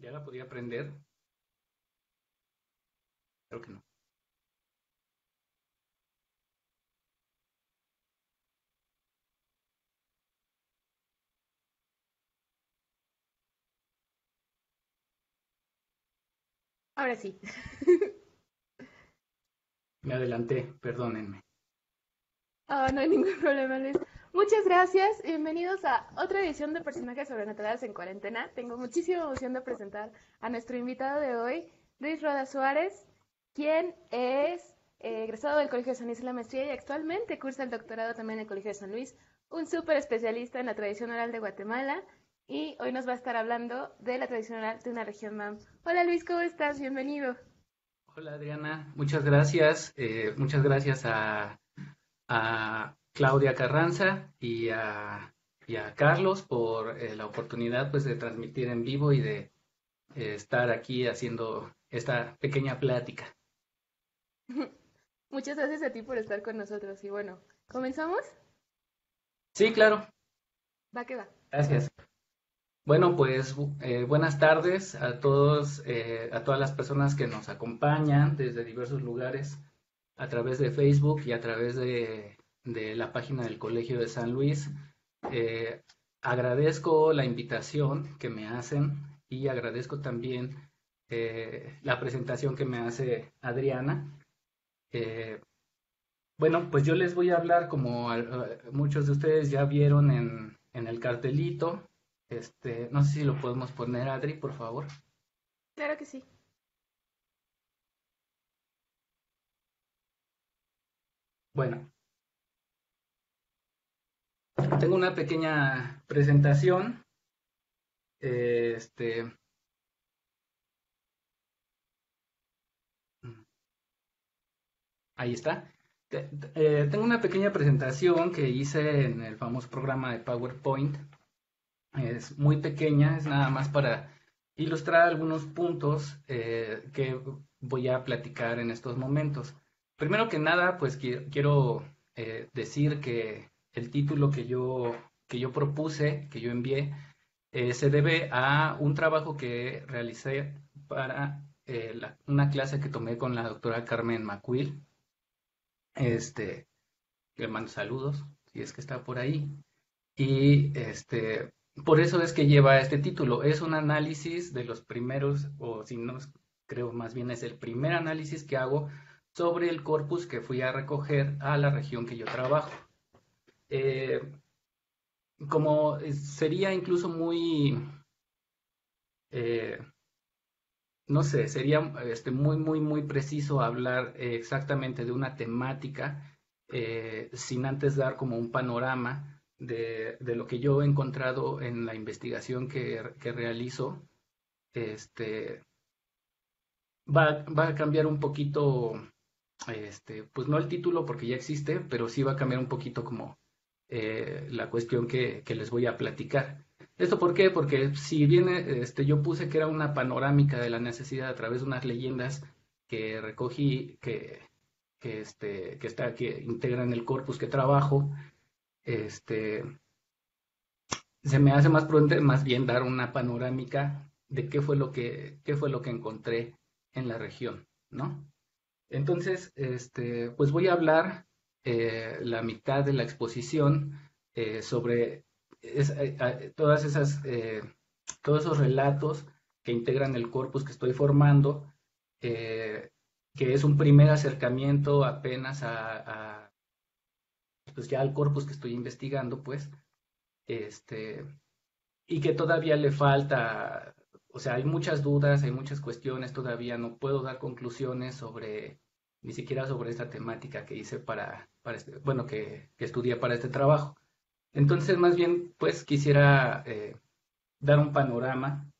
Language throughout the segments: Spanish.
¿Ya la podía aprender? Creo que no. Ahora sí. Me adelanté, perdónenme. Oh, no hay ningún problema, Luis. Muchas gracias. Bienvenidos a otra edición de Personajes Sobrenaturales en Cuarentena. Tengo muchísima emoción de presentar a nuestro invitado de hoy, Luis Roda Suárez, quien es egresado del Colegio de San Luis en la maestría y actualmente cursa el doctorado también en el Colegio de San Luis, un súper especialista en la tradición oral de Guatemala. Y hoy nos va a estar hablando de la tradición oral de una región MAM. Hola Luis, ¿cómo estás? Bienvenido. Hola Adriana, muchas gracias. Muchas gracias a Claudia Carranza y a Carlos por la oportunidad pues, de transmitir en vivo y de estar aquí haciendo esta pequeña plática. Muchas gracias a ti por estar con nosotros. Y bueno, ¿comenzamos? Sí, claro, Va que va. gracias. Bueno, pues buenas tardes a todos, a todas las personas que nos acompañan desde diversos lugares a través de Facebook y a través de la página del Colegio de San Luis. Eh, Agradezco la invitación que me hacen y agradezco también la presentación que me hace Adriana. Eh, bueno, pues yo les voy a hablar, como muchos de ustedes ya vieron en el cartelito. No sé si lo podemos poner, Adri, por favor. Claro que sí. Bueno, tengo una pequeña presentación. eh, Este, Ahí está. Tengo una pequeña presentación que hice en el famoso programa de PowerPoint. Es muy pequeña, es nada más para ilustrar algunos puntos que voy a platicar en estos momentos. Primero que nada, pues quiero decir que el título que yo propuse, que yo envié, se debe a un trabajo que realicé para una clase que tomé con la doctora Carmen Macuil. Este, Le mando saludos, si es que está por ahí. Y por eso es que lleva este título. Es un análisis de los primeros, o si no, creo más bien es el primer análisis que hago sobre el corpus que fui a recoger a la región que yo trabajo. Eh, Como sería incluso muy, eh, no sé, sería muy, muy, muy preciso hablar exactamente de una temática sin antes dar como un panorama de lo que yo he encontrado en la investigación que realizo. Este, va a cambiar un poquito, pues no el título porque ya existe, pero sí va a cambiar un poquito como la cuestión que les voy a platicar. ¿Esto por qué? Porque si bien yo puse que era una panorámica de la necesidad a través de unas leyendas que recogí, que integran el corpus que trabajo, este, se me hace más prudente más bien dar una panorámica de qué fue lo que encontré en la región, ¿no? Entonces, pues voy a hablar la mitad de la exposición sobre todos esos relatos que integran el corpus que estoy formando, eh, que es un primer acercamiento apenas pues ya al corpus que estoy investigando, pues, este, y que todavía le falta, o sea, hay muchas dudas, hay muchas cuestiones, todavía no puedo dar conclusiones ni siquiera sobre esta temática que hice bueno, que estudié para este trabajo. Entonces, más bien, pues quisiera dar un panorama,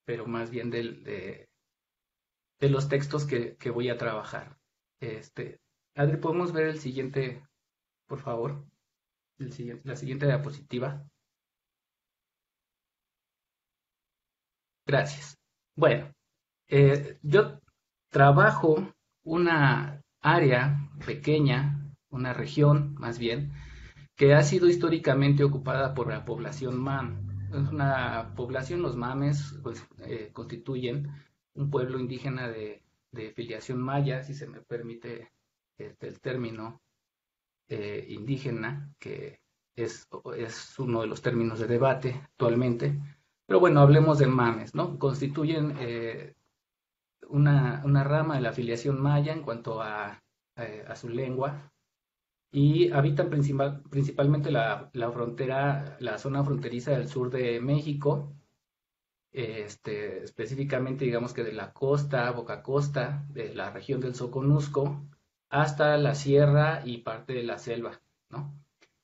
pero más bien de los textos que voy a trabajar. Adri, ¿podemos ver el siguiente, por favor? La siguiente diapositiva. Gracias. Bueno, yo trabajo una área pequeña, una región más bien, que ha sido históricamente ocupada por la población MAM. es una población, los mames, pues constituyen un pueblo indígena de filiación maya, si se me permite el término indígena, que es uno de los términos de debate actualmente. Pero bueno, hablemos de mames, ¿no? Constituyen una rama de la filiación maya en cuanto a su lengua y habitan principalmente la frontera, la zona fronteriza del sur de México, específicamente digamos que de la costa, Boca Costa, de la región del Soconusco, hasta la sierra y parte de la selva, ¿no?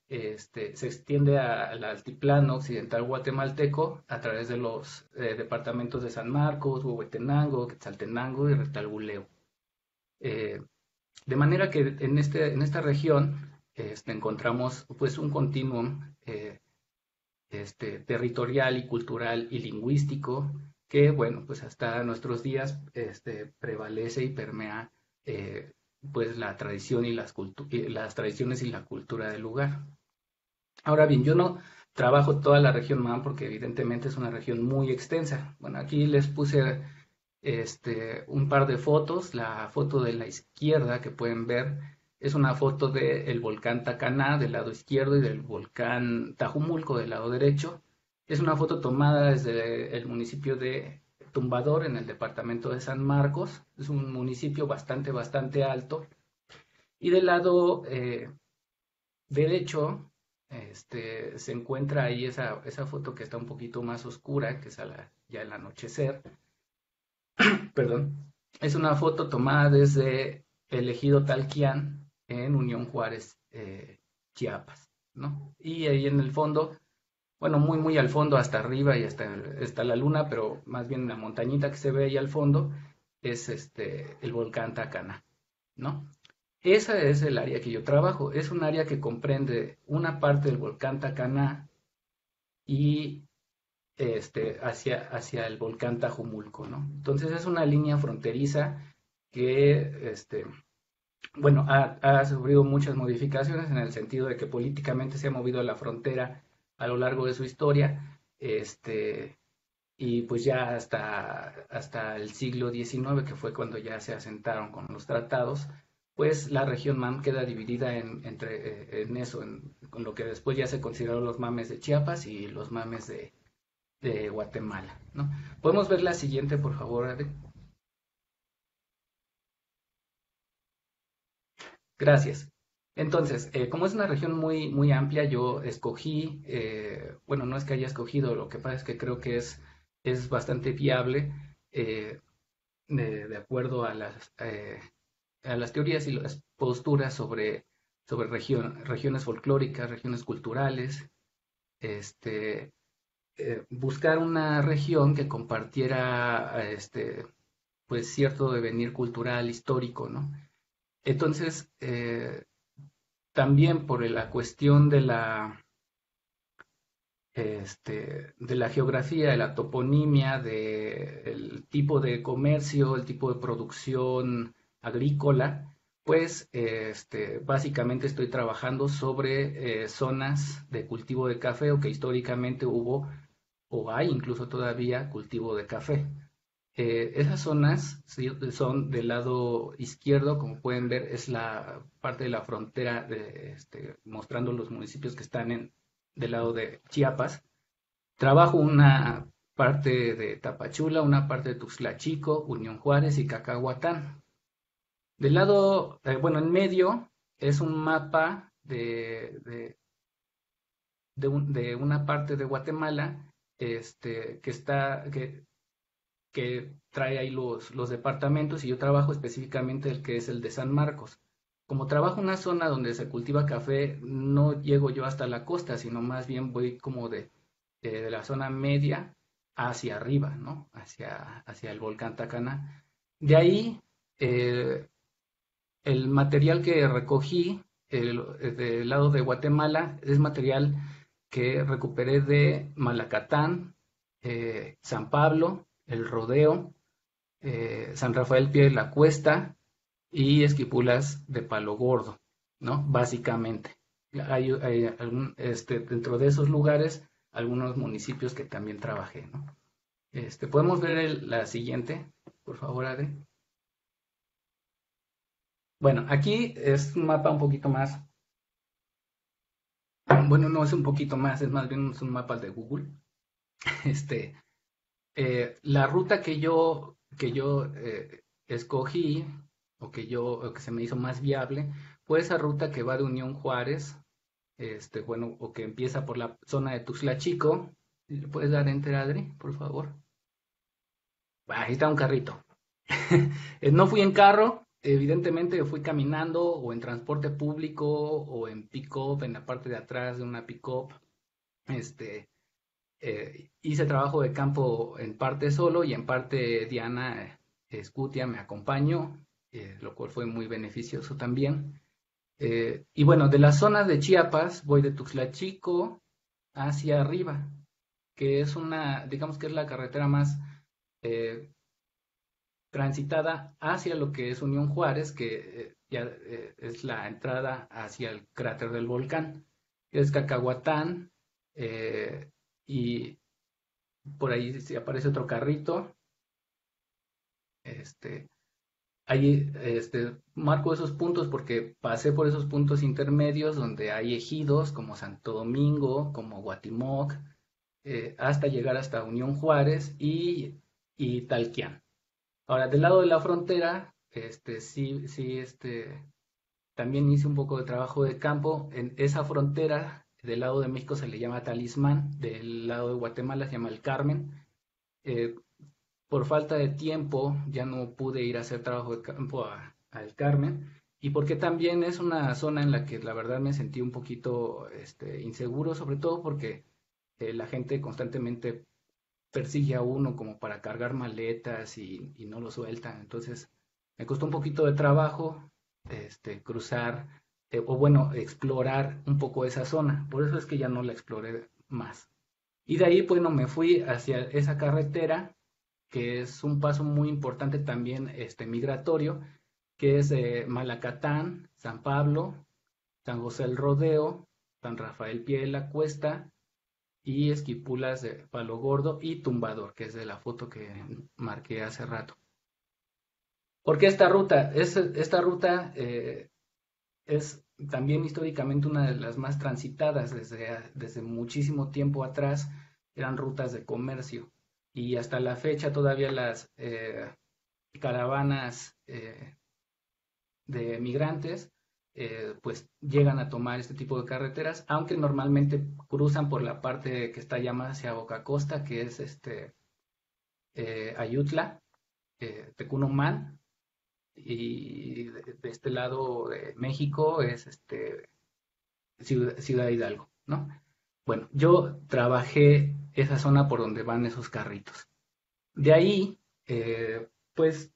Se extiende al altiplano occidental guatemalteco a través de los departamentos de San Marcos, Huehuetenango, Quetzaltenango y Retalhuleu. Eh, de manera que en esta región encontramos pues un continuum territorial y cultural y lingüístico que, bueno, pues hasta nuestros días prevalece y permea pues la tradición y las tradiciones y la cultura del lugar. Ahora bien, yo no trabajo toda la región MAM porque evidentemente es una región muy extensa. Bueno, aquí les puse un par de fotos. La foto de la izquierda que pueden ver es una foto del volcán Tacaná del lado izquierdo y del volcán Tajumulco del lado derecho. Es una foto tomada desde el municipio de Tumbador en el departamento de San Marcos. Es un municipio bastante alto. Y del lado derecho se encuentra ahí esa foto que está un poquito más oscura, que es ya el anochecer. Perdón. Es una foto tomada desde el ejido Talquián en Unión Juárez, Chiapas, ¿no? Y ahí en el fondo, bueno, muy al fondo, hasta arriba y hasta la luna, pero más bien la montañita que se ve ahí al fondo es el volcán Tacana, ¿no? Esa es el área que yo trabajo. Es un área que comprende una parte del volcán Tacaná y hacia el volcán Tajumulco, ¿no? Entonces es una línea fronteriza que, bueno, ha sufrido muchas modificaciones en el sentido de que políticamente se ha movido la frontera a lo largo de su historia, y pues ya hasta el siglo XIX, que fue cuando ya se asentaron con los tratados, pues la región MAM queda dividida en eso, con lo que después ya se consideraron los mames de Chiapas y los mames de Guatemala, ¿no? ¿Podemos ver la siguiente, por favor, Ade? Gracias. Entonces, como es una región muy amplia, yo escogí, bueno, no es que haya escogido, lo que pasa es que creo que es bastante viable, eh, de acuerdo a las teorías y las posturas sobre regiones folclóricas, regiones culturales, este, buscar una región que compartiera pues cierto devenir cultural, histórico, ¿no? Entonces, también por la cuestión de la geografía, de la toponimia, del tipo de comercio, el tipo de producción agrícola, pues básicamente estoy trabajando sobre zonas de cultivo de café o que históricamente hubo o hay incluso todavía cultivo de café. Esas zonas sí, son del lado izquierdo, como pueden ver, es la parte de la frontera mostrando los municipios que están del lado de Chiapas. Trabajo una parte de Tapachula, una parte de Tuxtla Chico, Unión Juárez y Cacahuatán. Del lado, bueno, en medio es un mapa de una parte de Guatemala que trae ahí los departamentos y yo trabajo específicamente el que es el de San Marcos. Como trabajo en una zona donde se cultiva café, no llego yo hasta la costa, sino más bien voy como de la zona media hacia arriba, ¿no? Hacia el volcán Tacaná. De ahí, eh, el material que recogí del lado de Guatemala es material que recuperé de Malacatán, San Pablo, El Rodeo, San Rafael Pie de la Cuesta y Esquipulas de Palo Gordo, ¿no? Básicamente. Dentro de esos lugares algunos municipios que también trabajé, ¿no? Podemos ver la siguiente, por favor, Adri. Bueno, aquí es un mapa un poquito más, bueno, no es un poquito más, es más bien es un mapa de Google. Este, la ruta que yo escogí o que se me hizo más viable fue esa ruta que va de Unión Juárez, bueno, o que empieza por la zona de Tuxtla Chico. ¿Le puedes dar enter, Adri, por favor? Ahí está un carrito. No fui en carro, evidentemente fui caminando o en transporte público o en pick-up, en la parte de atrás de una pick-up. Este, Hice trabajo de campo en parte solo y en parte Diana Escutia me acompañó, lo cual fue muy beneficioso también. Y bueno, de las zonas de Chiapas voy de Tuxtla Chico hacia arriba, que es digamos que es la carretera más eh, transitada hacia lo que es Unión Juárez, que ya es la entrada hacia el cráter del volcán, que es Cacahuatán, y por ahí sí aparece otro carrito. Este, Ahí marco esos puntos porque pasé por esos puntos intermedios donde hay ejidos como Santo Domingo, como Guatimoc, hasta llegar hasta Unión Juárez y Talquián. Ahora, del lado de la frontera, sí, también hice un poco de trabajo de campo. En esa frontera, del lado de México se le llama Talismán, del lado de Guatemala se llama El Carmen. Eh, por falta de tiempo ya no pude ir a hacer trabajo de campo al Carmen y porque también es una zona en la que la verdad me sentí un poquito inseguro, sobre todo porque la gente constantemente persigue a uno como para cargar maletas y no lo sueltan. Entonces me costó un poquito de trabajo cruzar o bueno, explorar un poco esa zona. Por eso es que ya no la exploré más. Y de ahí, bueno, me fui hacia esa carretera que es un paso muy importante también migratorio, que es Malacatán, San Pablo, San José el Rodeo, San Rafael Pie de la Cuesta y Esquipulas de Palo Gordo y Tumbador, que es de la foto que marqué hace rato. ¿Por qué esta ruta? Esta ruta es también históricamente una de las más transitadas desde muchísimo tiempo atrás, eran rutas de comercio y hasta la fecha todavía las caravanas de migrantes pues llegan a tomar este tipo de carreteras, aunque normalmente cruzan por la parte que está llamada hacia Boca Costa, que es Ayutla, Tecunumán, y de este lado de México es Ciudad Hidalgo, ¿no? Bueno, yo trabajé esa zona por donde van esos carritos. De ahí, pues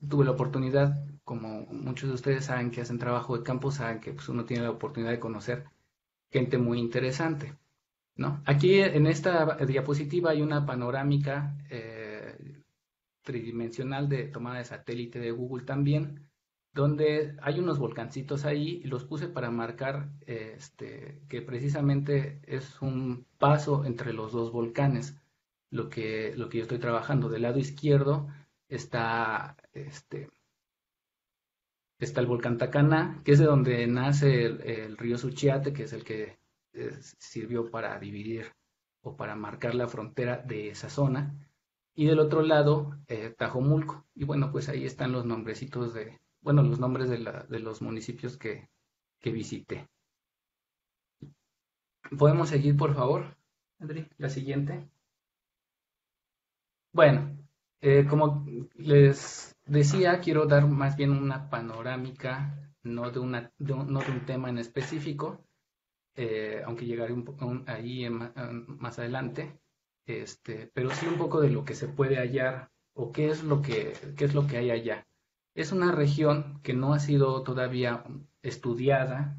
tuve la oportunidad, como muchos de ustedes saben que hacen trabajo de campo, saben que pues, uno tiene la oportunidad de conocer gente muy interesante, ¿no? Aquí en esta diapositiva hay una panorámica tridimensional de tomada de satélite de Google también, donde hay unos volcancitos ahí y los puse para marcar que precisamente es un paso entre los dos volcanes, lo que yo estoy trabajando. Del lado izquierdo está está el volcán Tacaná, que es de donde nace el río Suchiate, que es el que sirvió para dividir o para marcar la frontera de esa zona. Y del otro lado, Tajomulco. Y bueno, pues ahí están los nombrecitos bueno, los nombres de los municipios que visité. ¿Podemos seguir, por favor, Adri? La siguiente. Bueno, como les decía, quiero dar más bien una panorámica, no de un tema en específico, aunque llegaré ahí más adelante, pero sí un poco de lo que se puede hallar o qué es lo que hay allá. Es una región que no ha sido todavía estudiada,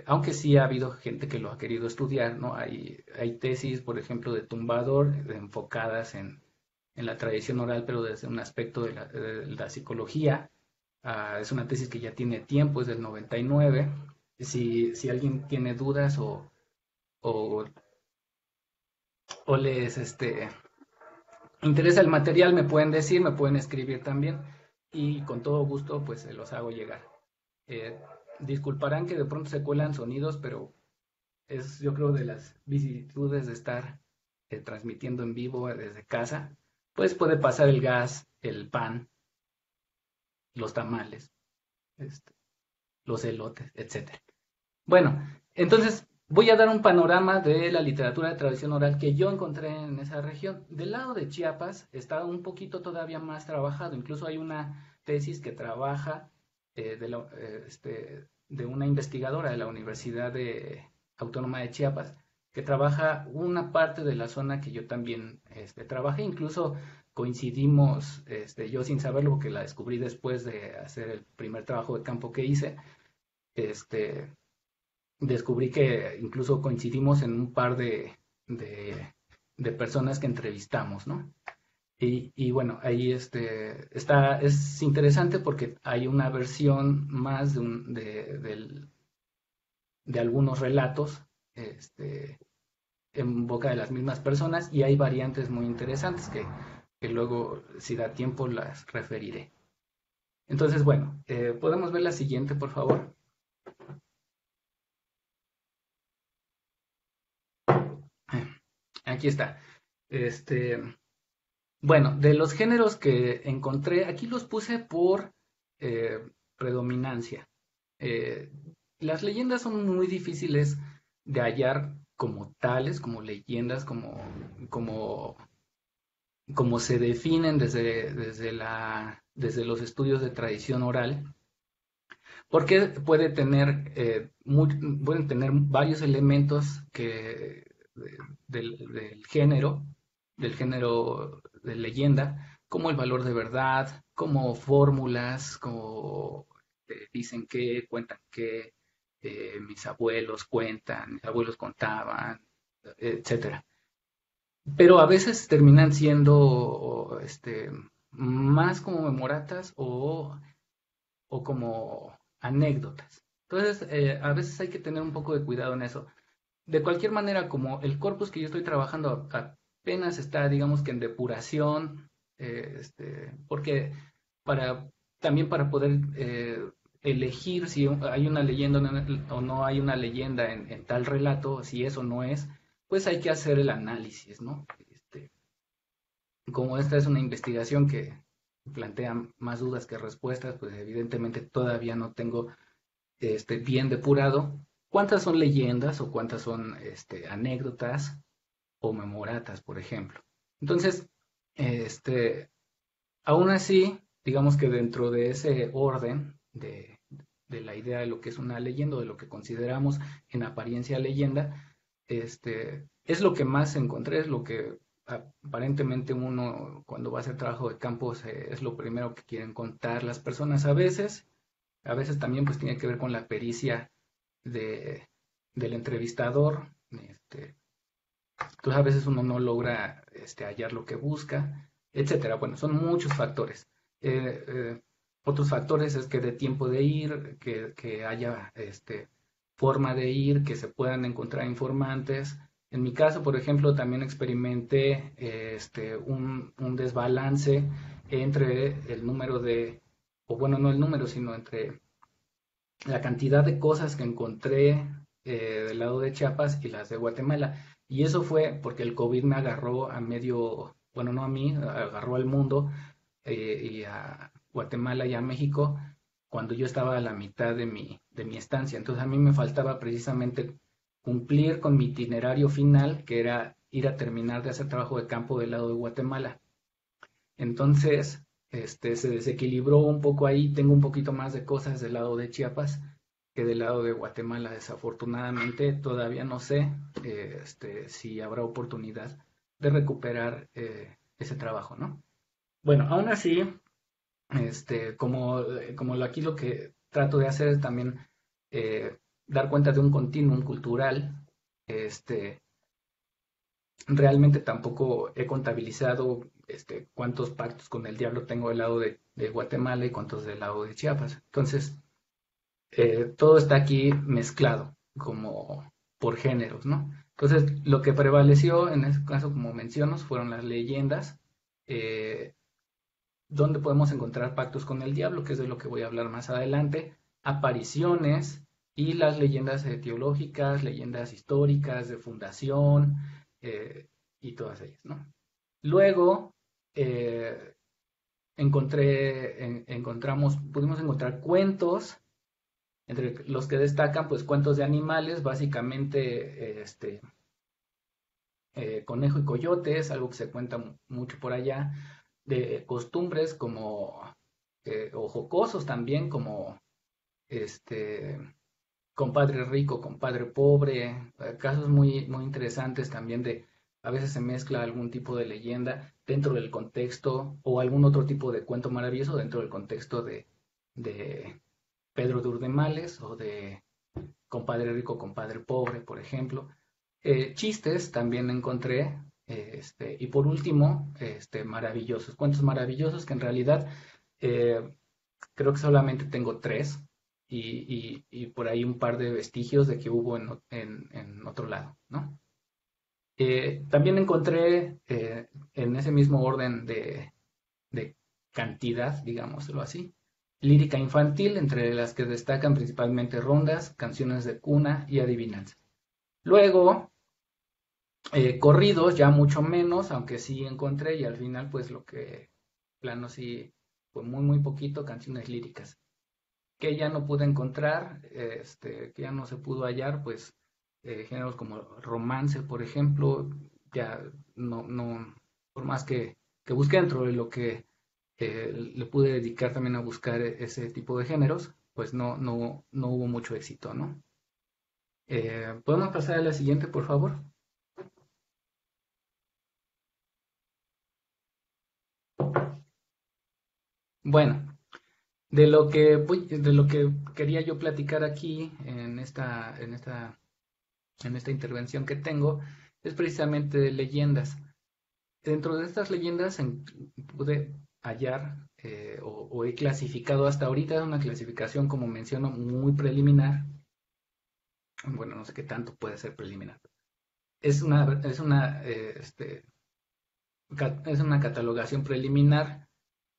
aunque sí ha habido gente que lo ha querido estudiar, ¿no? Hay tesis, por ejemplo, de Tumbador enfocadas en la tradición oral, pero desde un aspecto de la psicología. Es una tesis que ya tiene tiempo, es del 99. Si alguien tiene dudas o o les interesa el material, me pueden decir, me pueden escribir también y con todo gusto pues se los hago llegar. Eh, Disculparán que de pronto se cuelan sonidos, pero es yo creo de las vicisitudes de estar transmitiendo en vivo desde casa. Pues puede pasar el gas, el pan, los tamales, este, los elotes, etcétera. Bueno, entonces voy a dar un panorama de la literatura de tradición oral que yo encontré en esa región. Del lado de Chiapas está un poquito todavía más trabajado. Incluso hay una tesis que trabaja de una investigadora de la Universidad Autónoma de Chiapas, que trabaja una parte de la zona que yo también trabajé. Incluso coincidimos, yo sin saberlo, porque la descubrí después de hacer el primer trabajo de campo que hice. Descubrí que incluso coincidimos en un par de personas que entrevistamos, ¿no? Y bueno, ahí es interesante porque hay una versión más de algunos relatos en boca de las mismas personas, y hay variantes muy interesantes que luego, si da tiempo, las referiré. Entonces, bueno, podemos ver la siguiente, por favor. Aquí está. Bueno, de los géneros que encontré, aquí los puse por eh, predominancia. Eh, las leyendas son muy difíciles de hallar como tales, como leyendas, como, como se definen desde los estudios de tradición oral, porque pueden tener varios elementos del género de leyenda, como el valor de verdad, como fórmulas, como dicen que, cuentan que, mis abuelos cuentan, mis abuelos contaban, etcétera. Pero a veces terminan siendo más como memoratas o como anécdotas. Entonces, a veces hay que tener un poco de cuidado en eso. De cualquier manera, como el corpus que yo estoy trabajando apenas está, digamos que en depuración, porque para, también para poder elegir si hay una leyenda o no hay una leyenda en tal relato, si eso no es, pues hay que hacer el análisis, ¿no? Como esta es una investigación que plantea más dudas que respuestas, pues evidentemente todavía no tengo bien depurado cuántas son leyendas o cuántas son anécdotas o memoratas, por ejemplo. Entonces, aún así, digamos que dentro de ese orden de la idea de lo que es una leyenda o de lo que consideramos en apariencia leyenda, es lo que más encontré, es lo que aparentemente uno cuando va a hacer trabajo de campo es lo primero que quieren contar las personas a veces también pues tiene que ver con la pericia del entrevistador. Entonces a veces uno no logra hallar lo que busca, etcétera. Bueno, son muchos factores. Otros factores es que dé tiempo de ir, que haya forma de ir, que se puedan encontrar informantes. En mi caso, por ejemplo, también experimenté un desbalance entre el número o bueno, no el número, sino entre la cantidad de cosas que encontré del lado de Chiapas y las de Guatemala. Y eso fue porque el COVID me agarró a medio, bueno, no a mí, agarró al mundo y a Guatemala y a México cuando yo estaba a la mitad de mi estancia. Entonces a mí me faltaba precisamente cumplir con mi itinerario final, que era ir a terminar de hacer trabajo de campo del lado de Guatemala. Entonces, se desequilibró un poco ahí. Tengo un poquito más de cosas del lado de Chiapas que del lado de Guatemala. Desafortunadamente, todavía no sé si habrá oportunidad de recuperar ese trabajo, ¿no? Bueno, aún así, aquí lo que trato de hacer es también dar cuenta de un continuum cultural. Realmente tampoco he contabilizado cuántos pactos con el diablo tengo del lado de Guatemala y cuántos del lado de Chiapas. Entonces, todo está aquí mezclado, como por géneros, ¿no? Entonces, lo que prevaleció en este caso, como menciono, fueron las leyendas, eh, donde podemos encontrar pactos con el diablo, que es de lo que voy a hablar más adelante, apariciones y las leyendas teológicas, leyendas históricas de fundación, y todas ellas, ¿no? Luego, eh, pudimos encontrar cuentos, entre los que destacan, pues cuentos de animales, básicamente, conejo y coyote, es algo que se cuenta mucho por allá, de costumbres como, o jocosos también, como, este, compadre rico, compadre pobre, casos muy interesantes también de, a veces se mezcla algún tipo de leyenda dentro del contexto, o algún otro tipo de cuento maravilloso dentro del contexto de Pedro de Urdemales, o de compadre rico, compadre pobre, por ejemplo. Chistes también encontré, y por último, maravillosos, cuentos maravillosos que en realidad, eh, creo que solamente tengo tres, y por ahí un par de vestigios de que hubo en otro lado, ¿no? También encontré, en ese mismo orden de cantidad, digámoslo así, lírica infantil, entre las que destacan principalmente rondas, canciones de cuna y adivinanzas. Luego, corridos ya mucho menos, aunque sí encontré, y al final pues lo que plano sí fue muy poquito, canciones líricas. Que ya no pude encontrar, que ya no se pudo hallar, pues géneros como romance, por ejemplo, ya no, por más que busqué dentro de lo que le pude dedicar también a buscar ese tipo de géneros, pues no hubo mucho éxito, ¿no? ¿Podemos pasar a la siguiente, por favor? Bueno, de lo que quería yo platicar aquí en esta intervención que tengo, es precisamente de leyendas. Dentro de estas leyendas pude hallar, o he clasificado hasta ahorita una clasificación, como menciono, muy preliminar. Bueno, no sé qué tanto puede ser preliminar. Es una catalogación preliminar.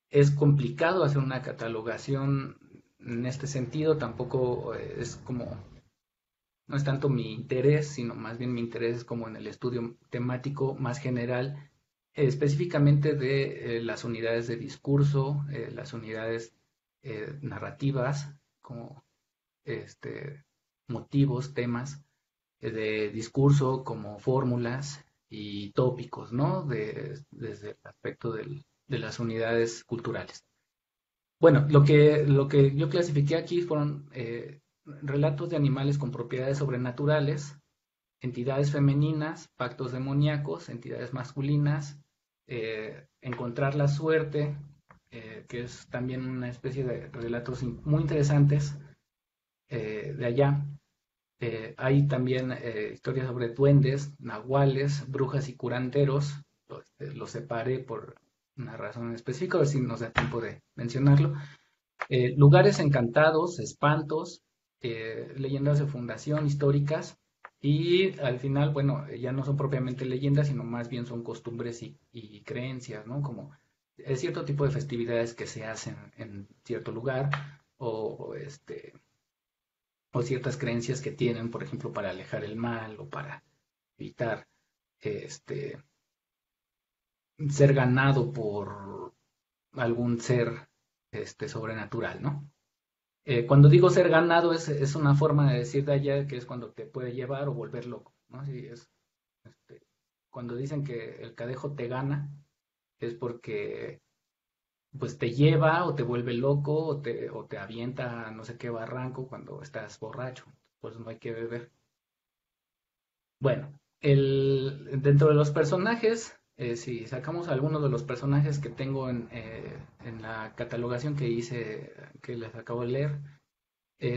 Es complicado hacer una catalogación en este sentido. Tampoco es como, no es tanto mi interés, sino más bien mi interés es como en el estudio temático más general, específicamente de las unidades de discurso, las unidades narrativas, como este, motivos, temas de discurso, como fórmulas y tópicos, ¿no? Desde el aspecto de las unidades culturales. Bueno, lo que yo clasifiqué aquí fueron relatos de animales con propiedades sobrenaturales, entidades femeninas, pactos demoníacos, entidades masculinas, encontrar la suerte, que es también una especie de relatos muy interesantes, de allá. Hay también historias sobre duendes, nahuales, brujas y curanderos. Los separé por una razón específica, a ver si nos da tiempo de mencionarlo. Lugares encantados, espantos, leyendas de fundación históricas, y al final, bueno, ya no son propiamente leyendas, sino más bien son costumbres y creencias, ¿no? Como cierto tipo de festividades que se hacen en cierto lugar, o ciertas creencias que tienen, por ejemplo, para alejar el mal o para evitar este, ser ganado por algún ser sobrenatural, ¿no? Cuando digo ser ganado es una forma de decir de allá que es cuando te puede llevar o volver loco, ¿no? Sí, este, cuando dicen que el cadejo te gana, es porque pues te lleva o te vuelve loco o te avienta a no sé qué barranco cuando estás borracho, pues no hay que beber. Bueno, dentro de los personajes, si sacamos algunos de los personajes que tengo en la catalogación que hice, que les acabo de leer,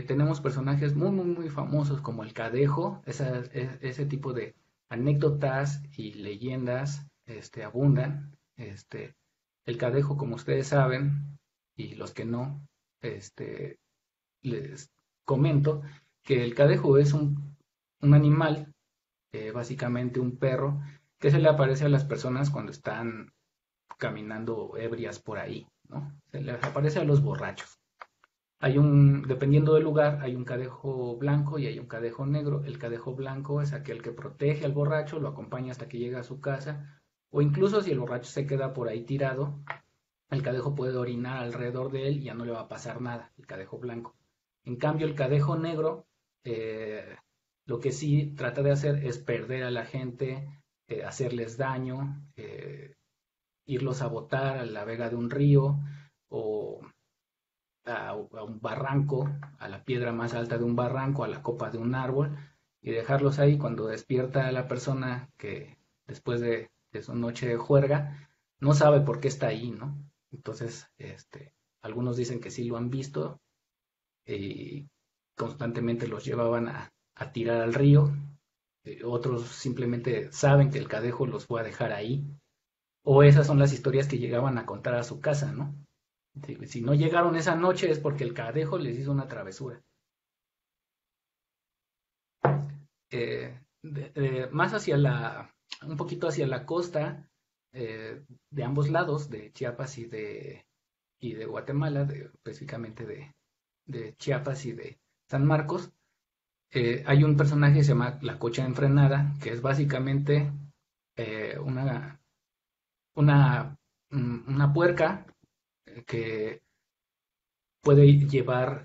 tenemos personajes muy famosos como el Cadejo. Ese tipo de anécdotas y leyendas abundan. El Cadejo, como ustedes saben, y los que no, les comento que el Cadejo es un animal básicamente un perro que se le aparece a las personas cuando están caminando ebrias por ahí, ¿no? Se les aparece a los borrachos. Dependiendo del lugar, hay un cadejo blanco y hay un cadejo negro. El cadejo blanco es aquel que protege al borracho, lo acompaña hasta que llega a su casa, o incluso si el borracho se queda por ahí tirado, el cadejo puede orinar alrededor de él y ya no le va a pasar nada, el cadejo blanco. En cambio, el cadejo negro, eh, lo que sí trata de hacer es perder a la gente, hacerles daño, irlos a botar a la vega de un río o a un barranco, a la piedra más alta de un barranco, a la copa de un árbol, y dejarlos ahí cuando despierta la persona que después de su noche de juerga no sabe por qué está ahí, ¿no? Entonces, algunos dicen que sí lo han visto y constantemente los llevaban a tirar al río, otros simplemente saben que el cadejo los fue a dejar ahí, o esas son las historias que llegaban a contar a su casa, ¿no? Si no llegaron esa noche es porque el cadejo les hizo una travesura. Más un poquito hacia la costa, de ambos lados, de Chiapas y de Guatemala, específicamente de Chiapas y de San Marcos, hay un personaje que se llama la Cocha Enfrenada, que es básicamente eh, una, una puerca que puede llevar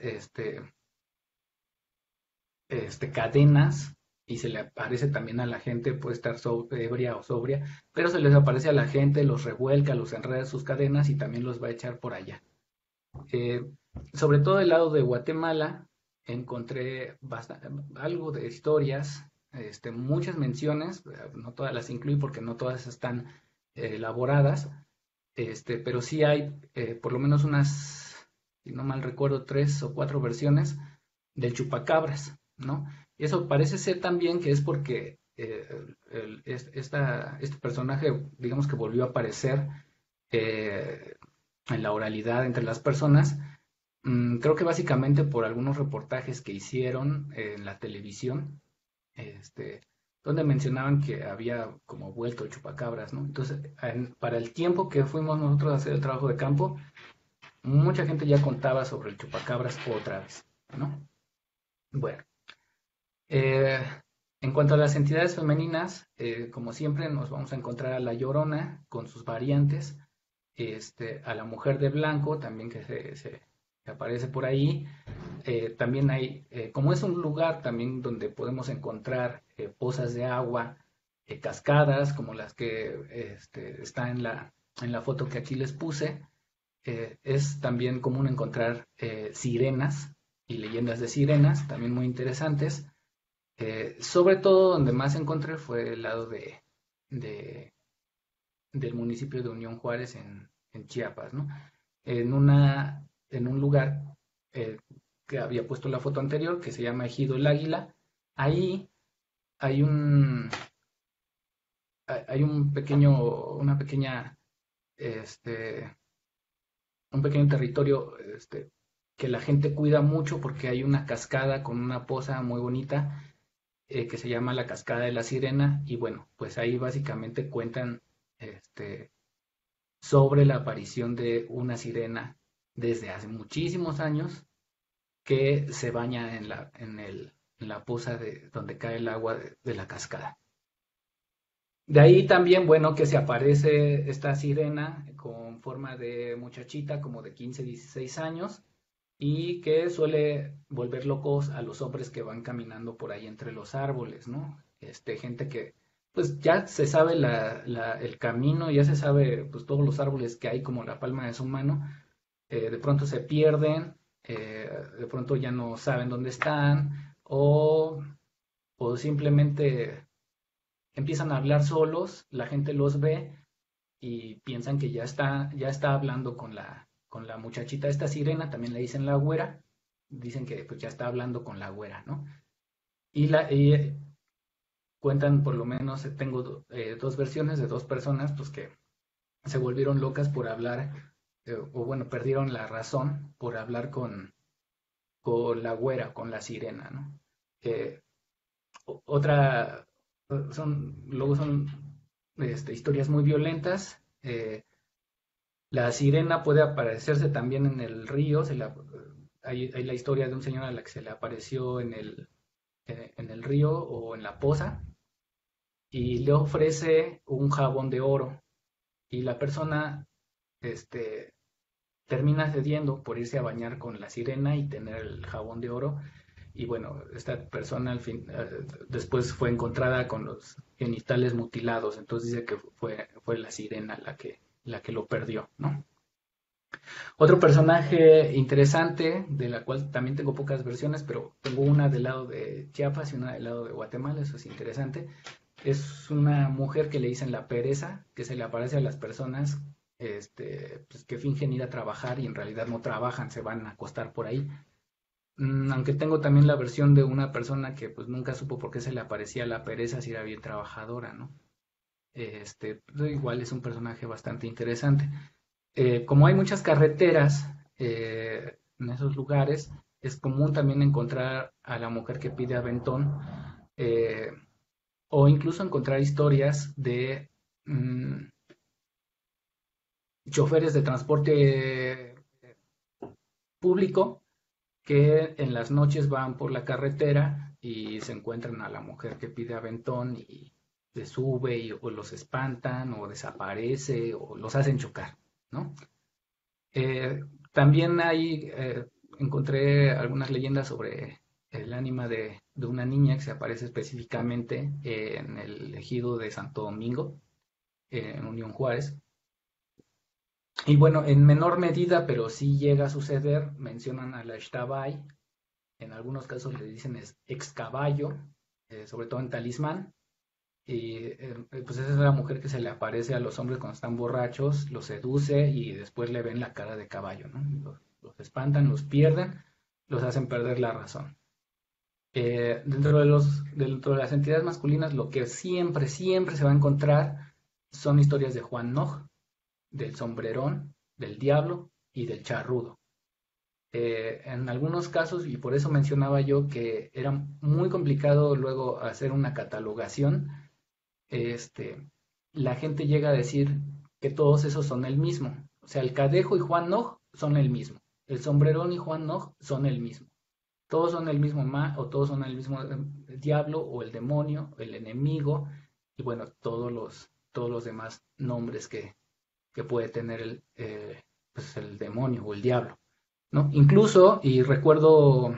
cadenas y se le aparece también a la gente, puede estar ebria o sobria, pero se les aparece a la gente, los revuelca, los enreda en sus cadenas y también los va a echar por allá. Eh, Sobre todo del lado de Guatemala encontré algo de historias, muchas menciones, no todas las incluí porque no todas están elaboradas, pero sí hay por lo menos unas, si no mal recuerdo, 3 o 4 versiones del chupacabras, ¿no? Y eso parece ser también que es porque este personaje, digamos que volvió a aparecer eh, en la oralidad entre las personas. Creo que básicamente por algunos reportajes que hicieron en la televisión, este, donde mencionaban que había como vuelto el chupacabras, ¿no? Entonces, para el tiempo que fuimos nosotros a hacer el trabajo de campo, mucha gente ya contaba sobre el chupacabras otra vez, ¿no? Bueno, eh, en cuanto a las entidades femeninas, como siempre nos vamos a encontrar a la Llorona con sus variantes, a la Mujer de Blanco también que se aparece por ahí. También hay, como es un lugar también donde podemos encontrar pozas de agua, cascadas como las que está en la foto que aquí les puse. Es también común encontrar sirenas y leyendas de sirenas, también muy interesantes. Sobre todo donde más encontré fue el lado de- del municipio de Unión Juárez en Chiapas, ¿no? En un lugar eh, que había puesto la foto anterior, que se llama Ejido el Águila. Ahí hay una pequeña, este, un pequeño territorio, que la gente cuida mucho porque hay una cascada con una poza muy bonita, que se llama la Cascada de la Sirena, y bueno, pues ahí básicamente cuentan, este, sobre la aparición de una sirena desde hace muchísimos años que se baña en la poza donde cae el agua de la cascada. De ahí también, bueno, que se aparece esta sirena con forma de muchachita como de 15, 16 años y que suele volver locos a los hombres que van caminando por ahí entre los árboles, ¿no? Gente que pues ya se sabe el camino, ya se sabe pues todos los árboles que hay como la palma de su mano, de pronto se pierden, de pronto ya no saben dónde están o simplemente empiezan a hablar solos, la gente los ve y piensan que ya está hablando con la muchachita, esta sirena, también le dicen la güera, dicen que pues ya está hablando con la güera, ¿no? Y cuentan por lo menos, tengo 2 versiones de 2 personas pues que se volvieron locas por hablar, o bueno, perdieron la razón por hablar con la güera, con la sirena, ¿no? Eh, otra, luego son historias muy violentas. La sirena puede aparecerse también en el río. Hay la historia de un señor a la que se le apareció en el río o en la poza y le ofrece un jabón de oro y la persona este, termina cediendo por irse a bañar con la sirena y tener el jabón de oro. Y bueno, esta persona después fue encontrada con los genitales mutilados, entonces dice que fue la sirena la que lo perdió, ¿no? Otro personaje interesante, de la cual también tengo pocas versiones, pero tengo una del lado de Chiapas y una del lado de Guatemala, eso es interesante. Es una mujer que le dicen la pereza, que se le aparece a las personas pues, que fingen ir a trabajar y en realidad no trabajan, se van a acostar por ahí. Aunque tengo también la versión de una persona que pues nunca supo por qué se le aparecía la pereza si era bien trabajadora, ¿no? Pues, igual es un personaje bastante interesante. Como hay muchas carreteras en esos lugares, es común también encontrar a la mujer que pide aventón eh, o incluso encontrar historias de choferes de transporte público que en las noches van por la carretera y se encuentran a la mujer que pide aventón y se sube o los espantan o desaparece o los hacen chocar, ¿no? Eh, también encontré algunas leyendas sobre el ánima de una niña que se aparece específicamente en el ejido de Santo Domingo, en Unión Juárez. Y bueno, en menor medida, pero sí llega a suceder, mencionan a la Xtabay, en algunos casos le dicen ex caballo, sobre todo en Talismán. Y pues esa es la mujer que se le aparece a los hombres cuando están borrachos, los seduce y después le ven la cara de caballo, ¿no? Los espantan, los pierden, los hacen perder la razón. Dentro de las entidades masculinas, lo que siempre, siempre se va a encontrar son historias de Juan Noj, del sombrerón, del diablo y del charrudo. En algunos casos, y por eso mencionaba yo que era muy complicado luego hacer una catalogación, este, la gente llega a decir que todos esos son el mismo. O sea, el Cadejo y Juan Noj son el mismo. El Sombrerón y Juan Noj son el mismo. Todos son el mismo o todos son el mismo diablo o el demonio, el enemigo y bueno, todos los demás nombres que puede tener pues el demonio o el diablo, ¿no? Incluso, y recuerdo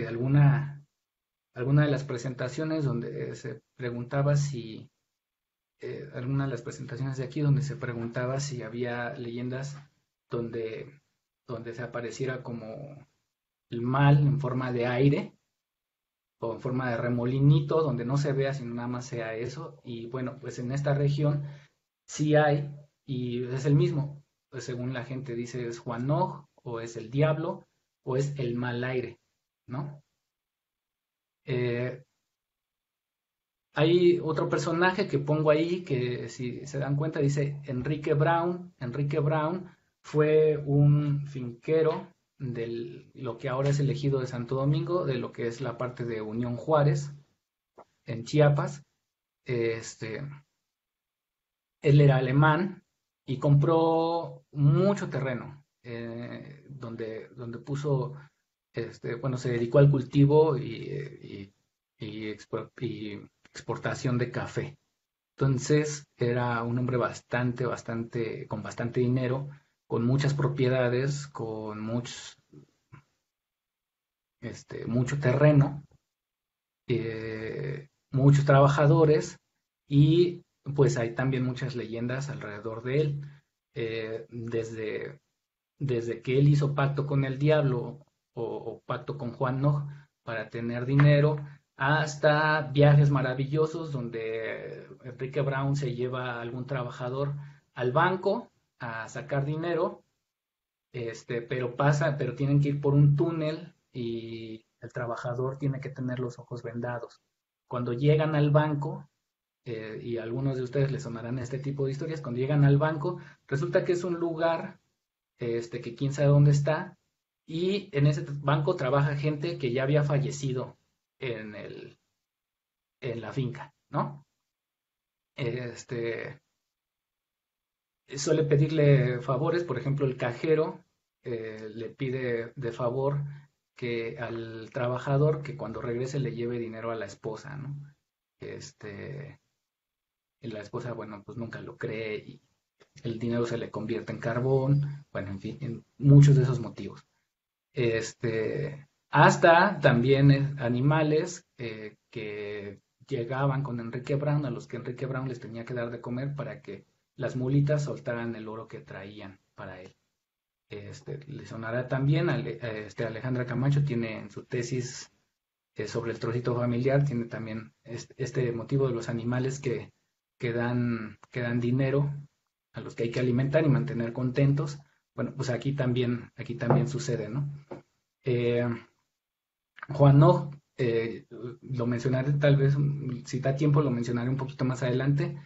alguna de las presentaciones donde se preguntaba si alguna de las presentaciones de aquí donde se preguntaba si había leyendas donde, donde se apareciera como el mal en forma de aire o en forma de remolinito, donde no se vea, sino nada más sea eso. Y bueno, pues en esta región sí hay, y es el mismo. Pues según la gente dice es Juan Noj, o es el diablo, o es el mal aire, ¿no? Eh, Hay otro personaje que pongo ahí que si se dan cuenta dice Enrique Brown. Enrique Brown fue un finquero de lo que ahora es el ejido de Santo Domingo, de lo que es la parte de Unión Juárez, en Chiapas. Este, Él era alemán y compró mucho terreno donde puso, bueno, se dedicó al cultivo y exportación de café. Entonces era un hombre con bastante dinero, con muchas propiedades, con mucho terreno, muchos trabajadores y pues hay también muchas leyendas alrededor de él. Desde que él hizo pacto con el diablo o pacto con Juan Noj para tener dinero, hasta viajes maravillosos donde Enrique Brown se lleva a algún trabajador al banco a sacar dinero, pero tienen que ir por un túnel y el trabajador tiene que tener los ojos vendados. Cuando llegan al banco, y a algunos de ustedes les sonarán este tipo de historias, cuando llegan al banco, resulta que es un lugar que quién sabe dónde está, y en ese banco trabaja gente que ya había fallecido en el, en la finca, ¿no? Este, suele pedirle favores, por ejemplo, el cajero le pide de favor que al trabajador que cuando regrese le lleve dinero a la esposa, ¿no? Este, y la esposa, bueno, pues nunca lo cree y el dinero se le convierte en carbón, bueno, en fin, en muchos de esos motivos. Hasta también animales que llegaban con Enrique Brown, a los que Enrique Brown les tenía que dar de comer para que las mulitas soltaran el oro que traían para él. Le sonará también, Alejandra Camacho tiene en su tesis sobre el trocito familiar, tiene también este motivo de los animales que dan dinero, a los que hay que alimentar y mantener contentos. Bueno, pues aquí también sucede, ¿no? Eh, Juan No, lo mencionaré tal vez, si da tiempo, lo mencionaré un poquito más adelante,